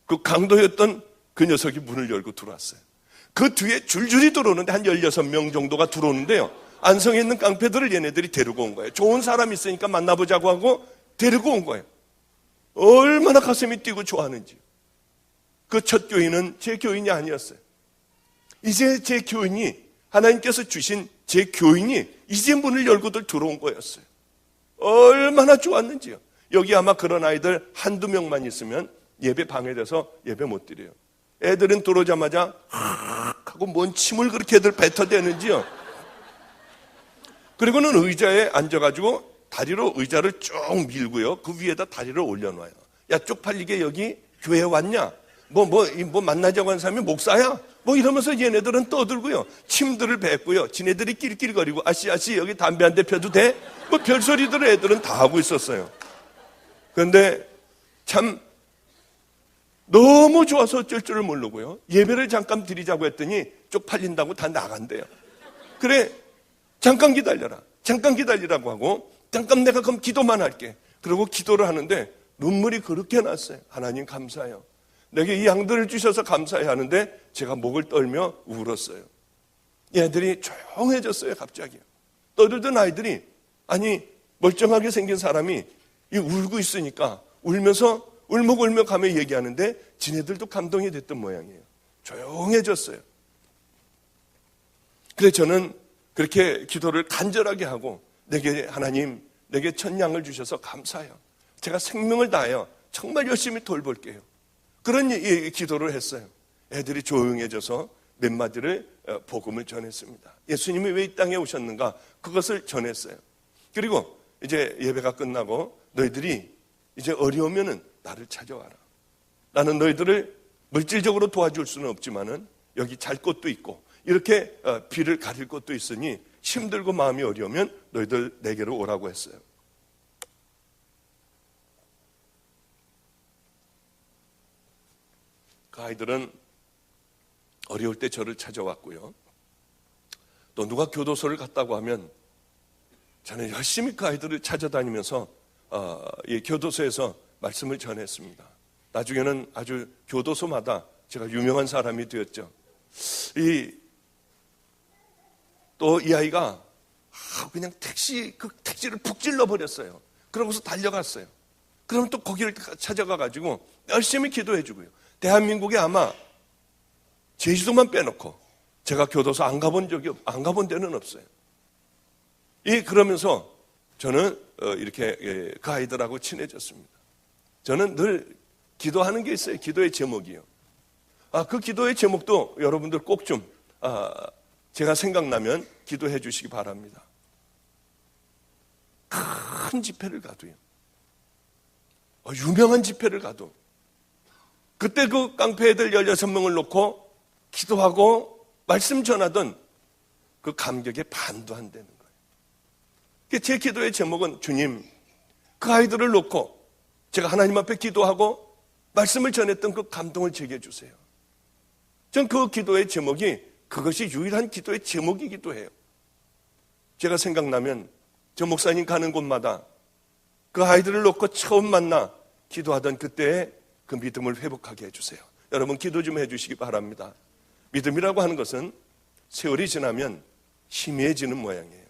그 강도였던 그 녀석이 문을 열고 들어왔어요. 그 뒤에 줄줄이 들어오는데 한 16명 정도가 들어오는데요, 안성에 있는 깡패들을 얘네들이 데리고 온 거예요. 좋은 사람 있으니까 만나보자고 하고 데리고 온 거예요. 얼마나 가슴이 뛰고 좋아하는지. 그 첫 교인은 제 교인이 아니었어요. 이제 제 교인이, 하나님께서 주신 제 교인이 이제 문을 열고들 들어온 거였어요. 얼마나 좋았는지요. 여기 아마 그런 아이들 한두 명만 있으면 예배 방해돼서 예배 못 드려요. 애들은 들어오자마자 하고 뭔 침을 그렇게 애들 뱉어대는지요. 그리고는 의자에 앉아가지고 다리로 의자를 쭉 밀고요, 그 위에다 다리를 올려놔요. 야, 쪽팔리게 여기 교회 왔냐? 뭐 만나자고 하는 사람이 목사야? 뭐 이러면서 얘네들은 떠들고요. 침들을 뱉고요. 지네들이 낄낄거리고 아씨 여기 담배 한 대 펴도 돼? 뭐 별소리들을 애들은 다 하고 있었어요. 그런데 참 너무 좋아서 어쩔 줄을 모르고요. 예배를 잠깐 드리자고 했더니 쪽팔린다고 다 나간대요. 그래, 잠깐 기다려라. 잠깐 기다리라고 하고 잠깐 내가 그럼 기도만 할게. 그리고 기도를 하는데 눈물이 그렇게 났어요. 하나님 감사해요. 내게 이 양들을 주셔서 감사해야 하는데 제가 목을 떨며 울었어요. 얘들이 조용해졌어요. 갑자기 떠들던 아이들이, 아니 멀쩡하게 생긴 사람이 울고 있으니까 울면서 울먹울먹하며 얘기하는데 지네들도 감동이 됐던 모양이에요. 조용해졌어요. 그래서 저는 그렇게 기도를 간절하게 하고, 내게 하나님, 내게 첫 양을 주셔서 감사해요. 제가 생명을 다하여 정말 열심히 돌볼게요. 그런 기도를 했어요. 애들이 조용해져서 몇 마디를 복음을 전했습니다. 예수님이 왜 이 땅에 오셨는가, 그것을 전했어요. 그리고 이제 예배가 끝나고 너희들이 이제 어려우면은 나를 찾아와라. 나는 너희들을 물질적으로 도와줄 수는 없지만은 여기 잘 곳도 있고 이렇게 비를 가릴 곳도 있으니 힘들고 마음이 어려우면 너희들 내게로 오라고 했어요. 그 아이들은 어려울 때 저를 찾아왔고요. 또 누가 교도소를 갔다고 하면 저는 열심히 그 아이들을 찾아다니면서 이 교도소에서 말씀을 전했습니다. 나중에는 아주 교도소마다 제가 유명한 사람이 되었죠. 또 이 아이가 그냥 택시를 푹 찔러버렸어요. 그러고서 달려갔어요. 그러면 또 거기를 찾아가가지고 열심히 기도해주고요. 대한민국에 아마 제주도만 빼놓고 제가 교도소 안 가본 데는 없어요. 그러면서 저는 이렇게 그 아이들하고 친해졌습니다. 저는 늘 기도하는 게 있어요. 기도의 제목이요. 그 기도의 제목도 여러분들 꼭 좀 제가 생각나면 기도해 주시기 바랍니다. 큰 집회를 가도요. 유명한 집회를 가도 그때 그 깡패 애들 16명을 놓고 기도하고 말씀 전하던 그 감격에 반도 안 되는 거예요. 제 기도의 제목은, 주님, 그 아이들을 놓고 제가 하나님 앞에 기도하고 말씀을 전했던 그 감동을 제게 해주세요. 전 그 기도의 제목이, 그것이 유일한 기도의 제목이기도 해요. 제가 생각나면 저 목사님 가는 곳마다 그 아이들을 놓고 처음 만나 기도하던 그때의 그 믿음을 회복하게 해주세요. 여러분 기도 좀 해주시기 바랍니다. 믿음이라고 하는 것은 세월이 지나면 희미해지는 모양이에요.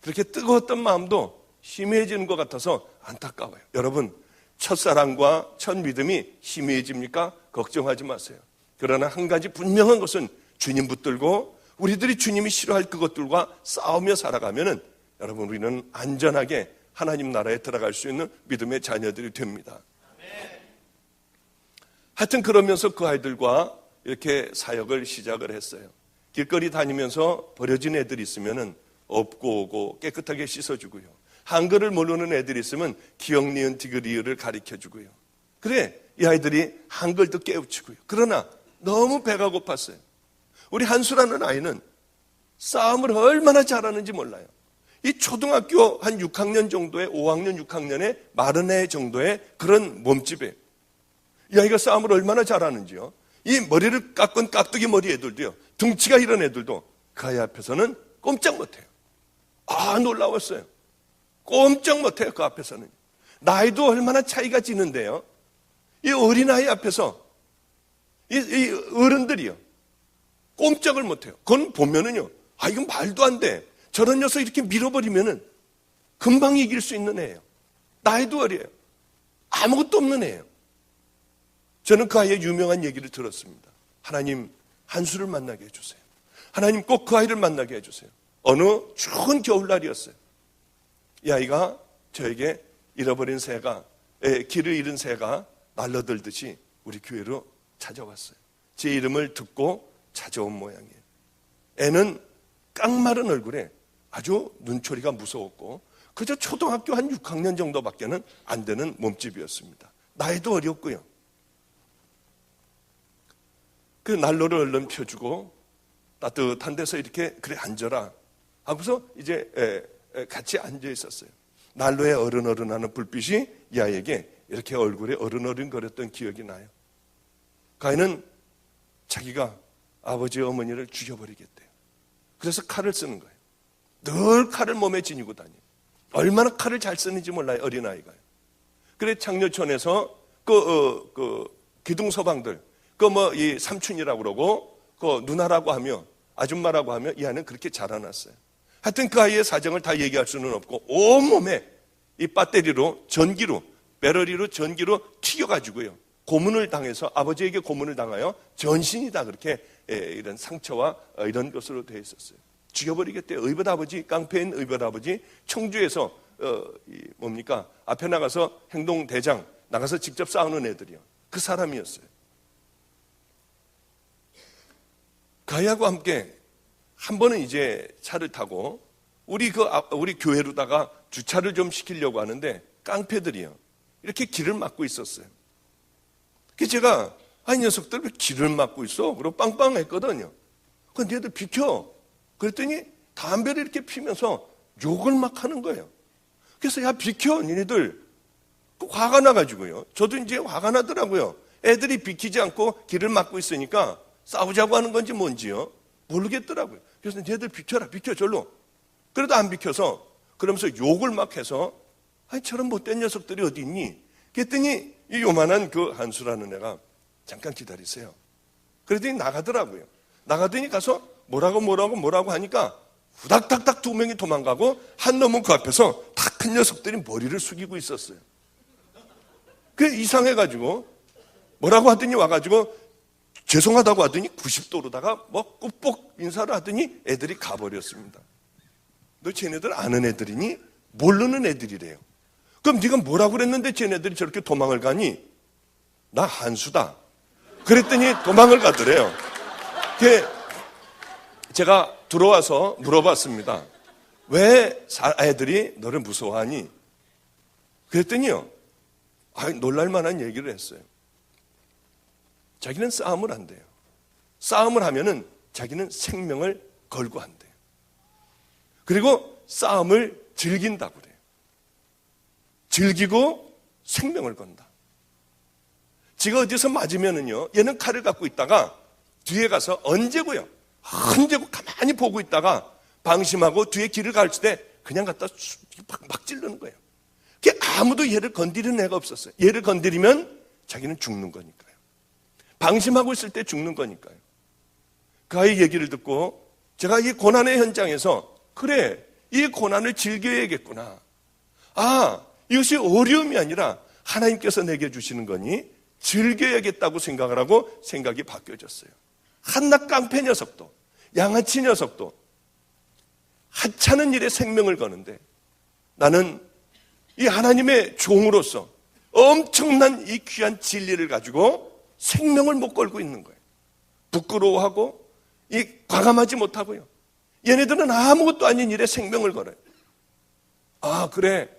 그렇게 뜨거웠던 마음도 희미해지는 것 같아서 안타까워요. 여러분, 첫사랑과 첫 믿음이 희미해집니까? 걱정하지 마세요. 그러나 한 가지 분명한 것은 주님 붙들고 우리들이 주님이 싫어할 그것들과 싸우며 살아가면은 여러분, 우리는 안전하게 하나님 나라에 들어갈 수 있는 믿음의 자녀들이 됩니다. 하여튼 그러면서 그 아이들과 이렇게 사역을 시작을 했어요. 길거리 다니면서 버려진 애들이 있으면은 업고 오고 깨끗하게 씻어주고요. 한글을 모르는 애들이 있으면 기역, 니은, 디귿,리을을 가르쳐주고요. 그래, 이 아이들이 한글도 깨우치고요. 그러나 너무 배가 고팠어요. 우리 한수라는 아이는 싸움을 얼마나 잘하는지 몰라요. 이 초등학교 한 6학년 정도의, 5학년, 6학년의 마른 애 정도의 그런 몸집이에요. 이 아이가 싸움을 얼마나 잘하는지요. 이 머리를 깎은 깍두기 머리 애들도요, 등치가 이런 애들도 그 아이 앞에서는 꼼짝 못해요. 놀라웠어요. 꼼짝 못해요. 그 앞에서는. 나이도 얼마나 차이가 지는데요, 이 어린아이 앞에서 이 어른들이요, 꼼짝을 못해요. 그건 보면은요, 이건 말도 안 돼. 저런 녀석 이렇게 밀어버리면은 금방 이길 수 있는 애예요. 나이도 어려요. 아무것도 없는 애예요. 저는 그 아이의 유명한 얘기를 들었습니다. 하나님, 한수를 만나게 해주세요. 하나님, 꼭 그 아이를 만나게 해주세요. 어느 추운 겨울날이었어요. 이 아이가 저에게 잃어버린 새가, 길을 잃은 새가 날려들듯이 우리 교회로 찾아왔어요. 제 이름을 듣고 찾아온 모양이에요. 애는 깡마른 얼굴에 아주 눈초리가 무서웠고 그저 초등학교 한 6학년 정도밖에는 안 되는 몸집이었습니다. 나이도 어렸고요. 그 난로를 얼른 펴주고 따뜻한 데서 이렇게 그래 앉아라 하고서 이제 같이 앉아 있었어요. 난로에 어른어른하는 불빛이 이 아이에게 이렇게 얼굴에 어른어른거렸던 기억이 나요. 가인은 자기가 아버지 어머니를 죽여버리겠대요. 그래서 칼을 쓰는 거예요. 늘 칼을 몸에 지니고 다녀요. 얼마나 칼을 잘 쓰는지 몰라요, 어린아이가요. 그래 장려촌에서 기둥서방들 이 삼촌이라고 그러고 누나라고 하며 아줌마라고 하며 이 아이는 그렇게 자라났어요. 하여튼 그 아이의 사정을 다 얘기할 수는 없고 온몸에 이 배터리로 전기로 배터리로 전기로 튀겨가지고요 고문을 당해서 아버지에게 고문을 당하여 전신이 다 그렇게 이런 상처와 이런 것으로 되어 있었어요. 죽여버리겠대요. 의붓 아버지, 깡패인 의붓 아버지, 청주에서 앞에 나가서 행동대장 나가서 직접 싸우는 애들이요. 그 사람이었어요. 가야하고 함께 한 번은 이제 차를 타고 우리 교회로다가 주차를 좀 시키려고 하는데 깡패들이요. 이렇게 길을 막고 있었어요. 그래서 제가 이 녀석들 왜 길을 막고 있어? 그러고 빵빵했거든요. 그런데 얘들 비켜. 그랬더니 담배를 이렇게 피면서 욕을 막 하는 거예요. 그래서 야 비켜 니네들. 화가 나가지고요. 저도 이제 화가 나더라고요. 애들이 비키지 않고 길을 막고 있으니까 싸우자고 하는 건지 뭔지요. 모르겠더라고요. 그래서 니네들 비켜라 비켜 절로. 그래도 안 비켜서 그러면서 욕을 막 해서 저런 못된 녀석들이 어디 있니? 그랬더니 이 요만한 그 한수라는 애가 잠깐 기다리세요. 그랬더니 나가더라고요. 나가더니 가서 뭐라고 하니까 후닥닥닥 두 명이 도망가고 한 놈은 그 앞에서 다 큰 녀석들이 머리를 숙이고 있었어요. 그게 이상해가지고 뭐라고 하더니 와가지고 죄송하다고 하더니 90도로다가 꾹뻑 인사를 하더니 애들이 가버렸습니다. 너 쟤네들 아는 애들이니? 모르는 애들이래요. 그럼 네가 뭐라고 그랬는데 쟤네들이 저렇게 도망을 가니? 나 한수다. 그랬더니 도망을 가더래요. 제가 들어와서 물어봤습니다. 왜 애들이 너를 무서워하니? 그랬더니요. 놀랄만한 얘기를 했어요. 자기는 싸움을 한대요. 싸움을 하면은 자기는 생명을 걸고 한대요. 그리고 싸움을 즐긴다고 그래요. 즐기고 생명을 건다. 지가 어디서 맞으면은요, 얘는 칼을 갖고 있다가 뒤에 가서 언제고 가만히 보고 있다가 방심하고 뒤에 길을 가르칠 때 그냥 갖다 막 찌르는 거예요. 그게 아무도 얘를 건드리는 애가 없었어요. 얘를 건드리면 자기는 죽는 거니까요. 방심하고 있을 때 죽는 거니까요. 그 아이 얘기를 듣고 제가 이 고난의 현장에서 그래, 이 고난을 즐겨야겠구나. 이것이 어려움이 아니라 하나님께서 내게 주시는 거니 즐겨야겠다고 생각을 하고 생각이 바뀌어졌어요. 한낱 깡패 녀석도 양아치 녀석도 하찮은 일에 생명을 거는데 나는 이 하나님의 종으로서 엄청난 이 귀한 진리를 가지고 생명을 못 걸고 있는 거예요. 부끄러워하고 과감하지 못하고요. 얘네들은 아무것도 아닌 일에 생명을 걸어요. 그래,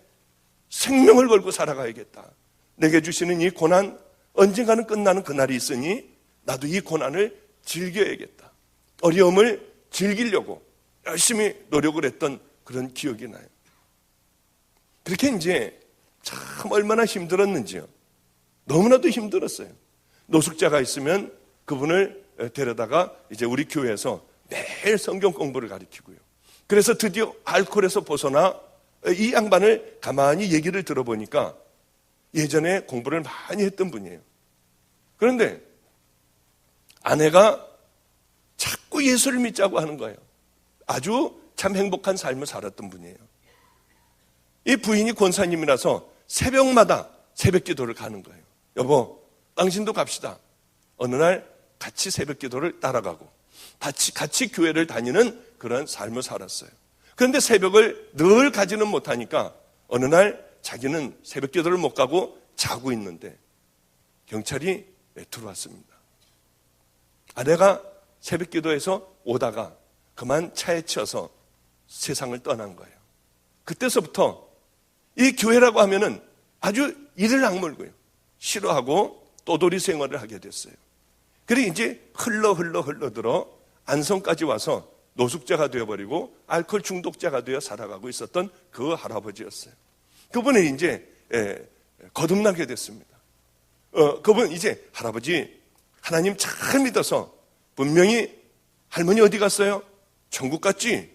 생명을 걸고 살아가야겠다. 내게 주시는 이 고난 언젠가는 끝나는 그날이 있으니 나도 이 고난을 즐겨야겠다. 어려움을 즐기려고 열심히 노력을 했던 그런 기억이 나요. 그렇게 이제 참 얼마나 힘들었는지요. 너무나도 힘들었어요. 노숙자가 있으면 그분을 데려다가 이제 우리 교회에서 매일 성경 공부를 가르치고요. 그래서 드디어 알코올에서 벗어나 이 양반을 가만히 얘기를 들어보니까 예전에 공부를 많이 했던 분이에요. 그런데 아내가 자꾸 예수를 믿자고 하는 거예요. 아주 참 행복한 삶을 살았던 분이에요. 이 부인이 권사님이라서 새벽마다 새벽 기도를 가는 거예요. 여보, 당신도 갑시다. 어느 날 같이 새벽 기도를 따라가고 같이 교회를 다니는 그런 삶을 살았어요. 그런데 새벽을 늘 가지는 못하니까 어느 날 자기는 새벽 기도를 못 가고 자고 있는데 경찰이 들어왔습니다. 아내가 새벽 기도에서 오다가 그만 차에 치여서 세상을 떠난 거예요. 그때서부터 이 교회라고 하면은 아주 이를 악물고요. 싫어하고 또돌이 생활을 하게 됐어요. 그래 이제 흘러들어 안성까지 와서 노숙자가 되어버리고 알코올 중독자가 되어 살아가고 있었던 그 할아버지였어요. 그분은 이제 거듭나게 됐습니다. 그분 이제 할아버지 하나님 잘 믿어서 분명히 할머니 어디 갔어요? 천국 갔지?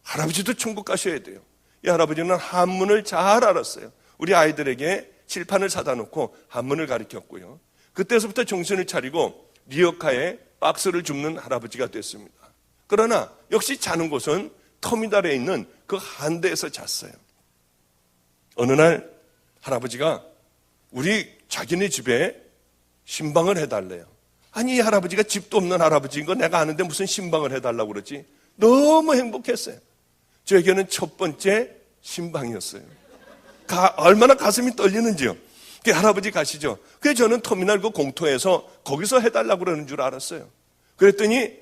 할아버지도 천국 가셔야 돼요. 이 할아버지는 한문을 잘 알았어요. 우리 아이들에게 칠판을 사다 놓고 한문을 가르쳤고요. 그때서부터 정신을 차리고 리어카에 박스를 줍는 할아버지가 됐습니다. 그러나 역시 자는 곳은 터미널에 있는 그 한대에서 잤어요. 어느 날 할아버지가 우리 자기네 집에 신방을 해달래요. 아니, 이 할아버지가 집도 없는 할아버지인 거 내가 아는데 무슨 신방을 해달라고 그러지? 너무 행복했어요. 저에게는 첫 번째 신방이었어요. 얼마나 가슴이 떨리는지요. 그 할아버지 가시죠. 그래서 저는 터미널 그 공터에서 거기서 해달라고 그러는 줄 알았어요. 그랬더니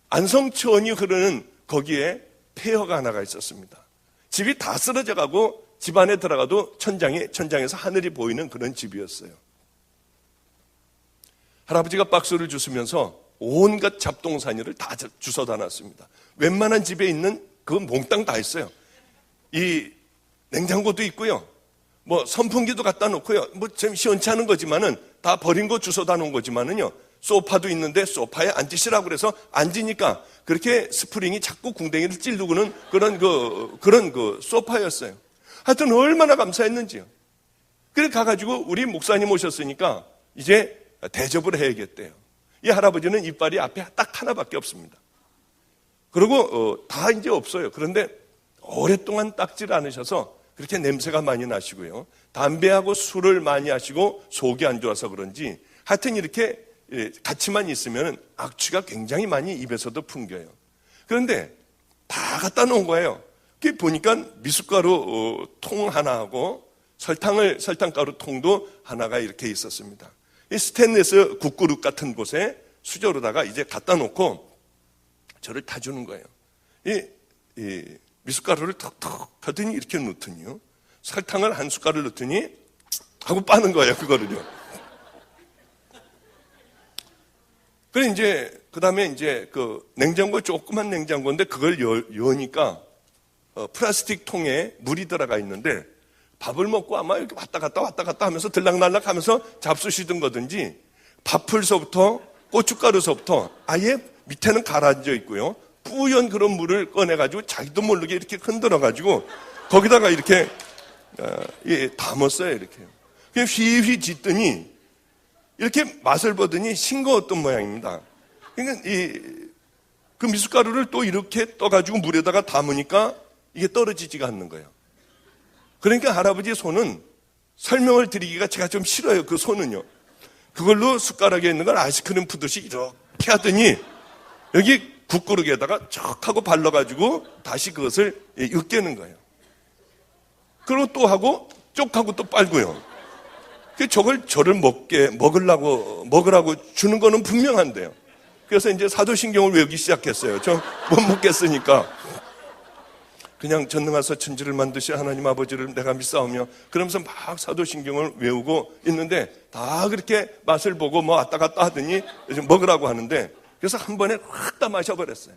안성천이 흐르는 거기에 폐허가 하나가 있었습니다. 집이 다 쓰러져 가고 집 안에 들어가도 천장에서 하늘이 보이는 그런 집이었어요. 할아버지가 박수를 주시면서 온갖 잡동사니를 다 주워다 놨습니다. 웬만한 집에 있는 그 몽땅 다 있어요. 이 냉장고도 있고요. 뭐 선풍기도 갖다 놓고요. 뭐 좀 시원찮은 거지만은 다 버린 거 주워다 놓은 거지만은요. 소파도 있는데 소파에 앉으시라고 그래서 앉으니까 그렇게 스프링이 자꾸 궁뎅이를 찌르고는 그런 그 소파였어요. 하여튼 얼마나 감사했는지요. 그래 가가지고 우리 목사님 오셨으니까 이제 대접을 해야겠대요. 이 할아버지는 이빨이 앞에 딱 하나밖에 없습니다. 그리고 다 이제 없어요. 그런데 오랫동안 닦질 않으셔서 그렇게 냄새가 많이 나시고요. 담배하고 술을 많이 하시고 속이 안 좋아서 그런지 하여튼 이렇게 같이만 있으면 악취가 굉장히 많이 입에서도 풍겨요. 그런데 다 갖다 놓은 거예요. 보니까 미숫가루 통 하나하고 설탕가루 통도 하나가 이렇게 있었습니다. 이 스테인리스 국그릇 같은 곳에 수저로다가 이제 갖다 놓고 저를 타주는 거예요. 이 미숫가루를 턱턱 하더니 이렇게 넣더니요. 설탕을 한 숟갈을 넣더니 하고 빠는 거예요, 그거를요. 그래 이제 그다음에 이제 그 냉장고 조그만 냉장고인데 그걸 여니까 플라스틱 통에 물이 들어가 있는데 밥을 먹고 아마 이렇게 왔다 갔다 하면서 들락날락 하면서 잡수시던 거든지 밥풀서부터 고춧가루서부터 아예 밑에는 가라앉아 있고요. 뿌연 그런 물을 꺼내가지고 자기도 모르게 이렇게 흔들어가지고 거기다가 이렇게 담았어요. 이렇게. 그냥 휘휘 짓더니 이렇게 맛을 보더니 싱거웠던 모양입니다. 그러니까 그 미숫가루를 또 이렇게 떠가지고 물에다가 담으니까 이게 떨어지지가 않는 거예요. 그러니까 할아버지의 손은 설명을 드리기가 제가 좀 싫어요. 그 손은요. 그걸로 숟가락에 있는 걸 아이스크림 푸듯이 이렇게 하더니 여기 국그릇에다가 척 하고 발라가지고 다시 그것을 으깨는 거예요. 그리고 또 하고 쪽 하고 또 빨고요. 저를 먹으라고 주는 거는 분명한데요. 그래서 이제 사도신경을 외우기 시작했어요. 저 못 먹겠으니까. 그냥 전능하사 천지를 만드신 하나님 아버지를 내가 믿사오며 그러면서 막 사도신경을 외우고 있는데 다 그렇게 맛을 보고 뭐 왔다 갔다 하더니 먹으라고 하는데 그래서 한 번에 확 다 마셔버렸어요.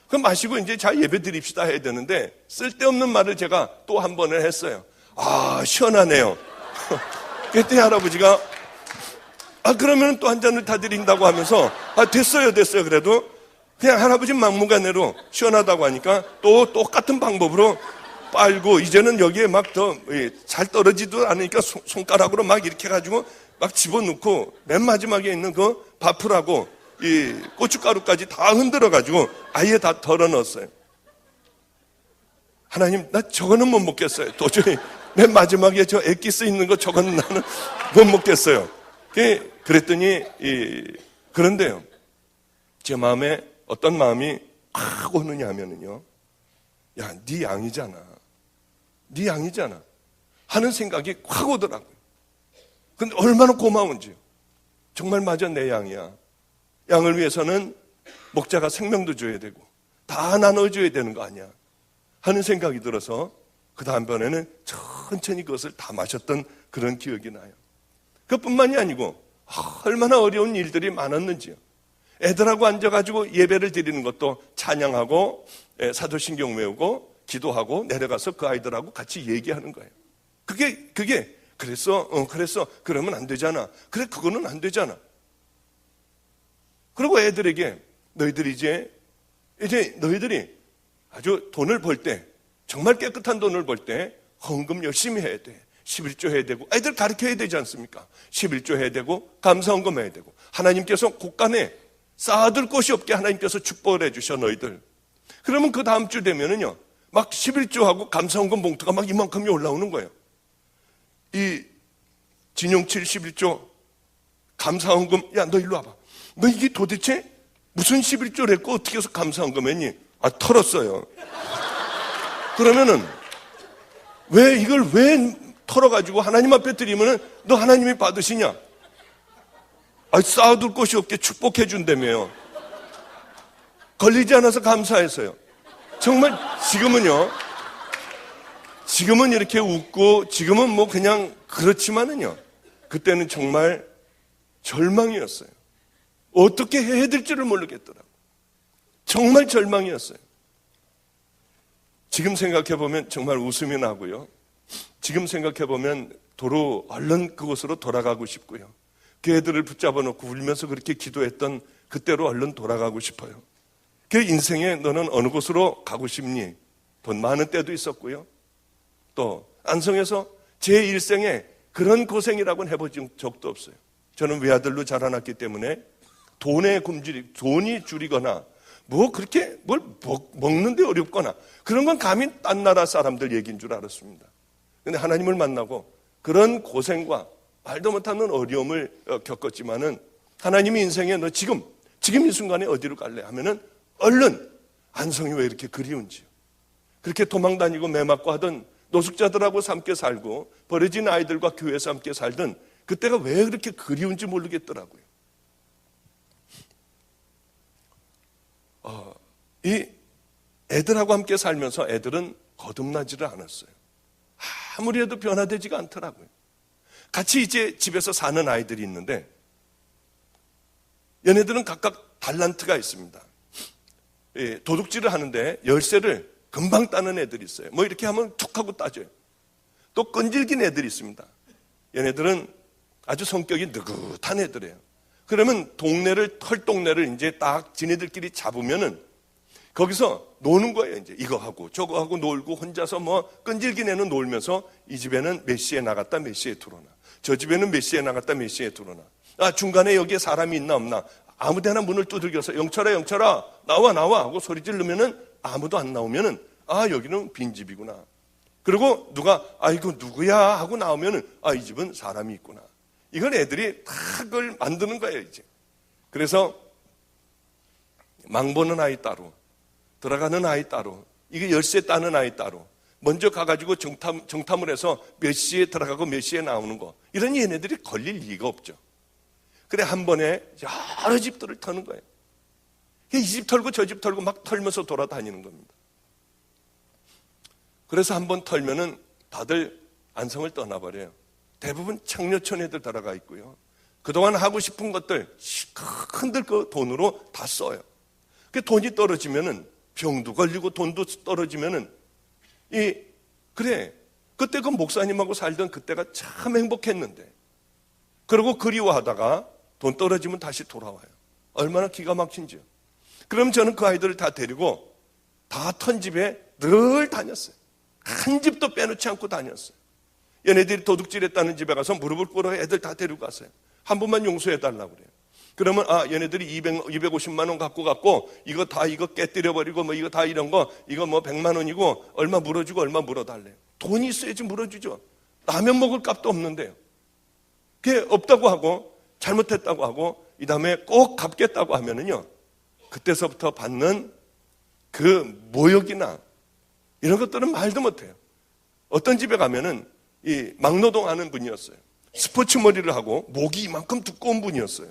그럼 마시고 이제 잘 예배 드립시다 해야 되는데 쓸데없는 말을 제가 또 한 번을 했어요. 아, 시원하네요. 그때 할아버지가 그러면 또 한 잔을 다 드린다고 하면서 됐어요. 그래도 그냥 할아버지 막무가내로 시원하다고 하니까 또 똑같은 방법으로 빨고 이제는 여기에 막 더 잘 떨어지도 않으니까 손가락으로 막 이렇게 해가지고 막 집어넣고 맨 마지막에 있는 그 밥풀하고 이 고춧가루까지 다 흔들어가지고 아예 다 덜어 넣었어요. 하나님, 나 저거는 못 먹겠어요. 도저히 맨 마지막에 저 엑기스 있는 거 저거는 나는 못 먹겠어요. 그랬더니 그런데요. 제 마음에 어떤 마음이 확 오느냐 하면은요. 야, 네 양이잖아. 하는 생각이 확 오더라고요. 근데 얼마나 고마운지요. 정말 맞아, 내 양이야. 양을 위해서는 목자가 생명도 줘야 되고 다 나눠줘야 되는 거 아니야 하는 생각이 들어서 그 다음번에는 천천히 그것을 다 마셨던 그런 기억이 나요. 그것뿐만이 아니고 얼마나 어려운 일들이 많았는지요. 애들하고 앉아가지고 예배를 드리는 것도 찬양하고 사도신경 외우고 기도하고 내려가서 그 아이들하고 같이 얘기하는 거예요. 그게 그랬어? 그랬어. 그러면 안 되잖아. 그래, 그거는 안 되잖아. 그리고 애들에게 너희들이 이제 너희들이 아주 돈을 벌 때, 정말 깨끗한 돈을 벌 때 헌금 열심히 해야 돼. 11조 해야 되고, 애들 가르쳐야 되지 않습니까? 11조 해야 되고, 감사헌금 해야 되고, 하나님께서 곳간에 쌓아둘 곳이 없게 하나님께서 축복을 해주셔, 너희들. 그러면 그 다음 주 되면은요, 막 11조하고 감사헌금 봉투가 막 이만큼이 올라오는 거예요. 이 진용칠 11조 감사헌금, 야, 너 일로 와봐. 너 이게 도대체 무슨 11조랬고 어떻게 해서 감사헌금 했니? 털었어요. 그러면은 이걸 왜 털어가지고 하나님 앞에 드리면은 너 하나님이 받으시냐? 쌓아둘 곳이 없게 축복해 준다며요. 걸리지 않아서 감사해서요. 정말 지금은 이렇게 웃고 지금은 뭐 그냥 그렇지만은요, 그때는 정말 절망이었어요. 어떻게 해야 될지를 모르겠더라고요. 정말 절망이었어요. 지금 생각해보면 정말 웃음이 나고요. 지금 생각해보면 도로 얼른 그곳으로 돌아가고 싶고요. 그 애들을 붙잡아 놓고 울면서 그렇게 기도했던 그때로 얼른 돌아가고 싶어요. 그 인생에 너는 어느 곳으로 가고 싶니? 돈 많은 때도 있었고요. 또 안성에서 제 일생에 그런 고생이라고는 해본 적도 없어요. 저는 외아들로 자라났기 때문에 돈이 줄이거나 뭐 그렇게 뭘 먹는데 어렵거나 그런 건 감히 딴 나라 사람들 얘기인 줄 알았습니다. 근데 하나님을 만나고 그런 고생과 말도 못하는 어려움을 겪었지만은 하나님이 인생에 너 지금 이 순간에 어디로 갈래 하면은 얼른 안성이 왜 이렇게 그리운지요. 그렇게 도망 다니고 매 맞고 하던 노숙자들하고 함께 살고 버려진 아이들과 교회에서 함께 살던 그때가 왜 그렇게 그리운지 모르겠더라고요. 이 애들하고 함께 살면서 애들은 거듭나지를 않았어요. 아무리 해도 변화되지가 않더라고요. 같이 이제 집에서 사는 아이들이 있는데 얘네들은 각각 달란트가 있습니다. 도둑질을 하는데 열쇠를 금방 따는 애들이 있어요. 뭐 이렇게 하면 툭 하고 따져요. 또 끈질긴 애들이 있습니다. 얘네들은 아주 성격이 느긋한 애들이에요. 그러면 털 동네를 이제 딱 지네들끼리 잡으면은 거기서 노는 거예요. 이제 이거 하고 저거 하고 놀고 혼자서 뭐 끈질긴 애는 놀면서 이 집에는 몇 시에 나갔다 몇 시에 들어오나, 저 집에는 몇 시에 나갔다 몇 시에 들어오나, 중간에 여기에 사람이 있나 없나, 아무데나 문을 두들겨서 영철아 나와 하고 소리 지르면은 아무도 안 나오면은 여기는 빈집이구나. 그리고 누가 이거 누구야 하고 나오면은 이 집은 사람이 있구나. 이건 애들이 다 그걸 만드는 거예요 이제. 그래서 망보는 아이 따로, 들어가는 아이 따로, 이게 열쇠 따는 아이 따로, 먼저 가가지고 정탐을 해서 몇 시에 들어가고 몇 시에 나오는 거, 이런 얘네들이 걸릴 리가 없죠. 그래 한 번에 여러 집들을 터는 거예요. 이 집 털고 저 집 털고 막 털면서 돌아다니는 겁니다. 그래서 한 번 털면은 다들 안성을 떠나버려요. 대부분 창녀촌 애들 들어가 있고요. 그동안 하고 싶은 것들 큰들 그 돈으로 다 써요. 그 돈이 떨어지면은 병도 걸리고 돈도 떨어지면은 그때 그 목사님하고 살던 그때가 참 행복했는데, 그리고 그리워하다가 돈 떨어지면 다시 돌아와요. 얼마나 기가 막힌지요. 그럼 저는 그 아이들을 다 데리고 다 턴 집에 늘 다녔어요. 한 집도 빼놓지 않고 다녔어요. 얘네들이 도둑질했다는 집에 가서 무릎을 꿇어 애들 다 데리고 갔어요. 한 번만 용서해달라고 그래요. 그러면 얘네들이 250만 원 갖고 이거 깨뜨려버리고 뭐 이거 다 이런 거 이거 뭐 100만 원이고 얼마 물어주고 얼마 물어달래요. 돈이 있어야지 물어주죠. 라면 먹을 값도 없는데요. 그게 없다고 하고 잘못했다고 하고 이 다음에 꼭 갚겠다고 하면은요, 그때서부터 받는 그 모욕이나 이런 것들은 말도 못해요. 어떤 집에 가면은 이 막노동 하는 분이었어요. 스포츠 머리를 하고 목이 이만큼 두꺼운 분이었어요.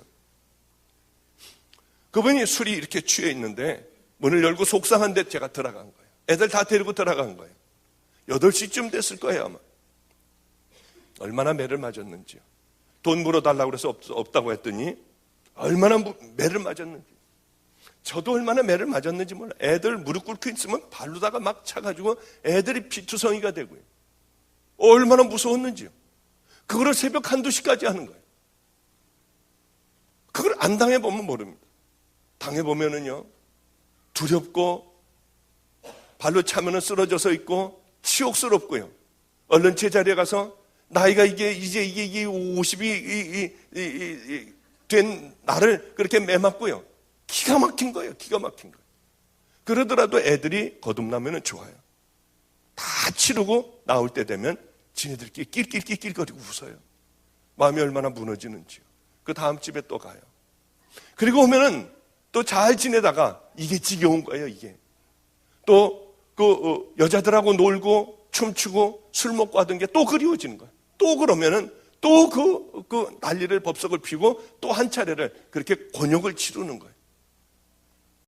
그분이 술이 이렇게 취해 있는데 문을 열고 속상한데 제가 들어간 거예요. 애들 다 데리고 들어간 거예요. 8시쯤 됐을 거예요 아마. 얼마나 매를 맞았는지요. 돈 물어달라고 그래서 없다고 했더니 얼마나 매를 맞았는지. 저도 얼마나 매를 맞았는지 몰라. 애들 무릎 꿇고 있으면 발로다가 막 차가지고 애들이 피투성이가 되고요. 얼마나 무서웠는지요. 그거를 새벽 1~2시까지 하는 거예요. 그걸 안 당해보면 모릅니다. 당해보면은요, 두렵고 발로 차면은 쓰러져서 있고 치욕스럽고요. 얼른 제자리에 가서 나이가 이제 50이 된 나를 그렇게 매맞고요. 기가 막힌 거예요. 기가 막힌 거예요. 그러더라도 애들이 거듭나면 좋아요. 다 치르고 나올 때 되면 지네들끼리 낄낄낄낄거리고 웃어요. 마음이 얼마나 무너지는지요. 그 다음 집에 또 가요. 그리고 오면은 또 잘 지내다가 이게 지겨운 거예요. 이게 또 그 여자들하고 놀고 춤추고 술 먹고 하던 게 또 그리워지는 거예요. 또 그러면은 또 그 난리를 법석을 피고 또 한 차례를 그렇게 곤욕을 치르는 거예요.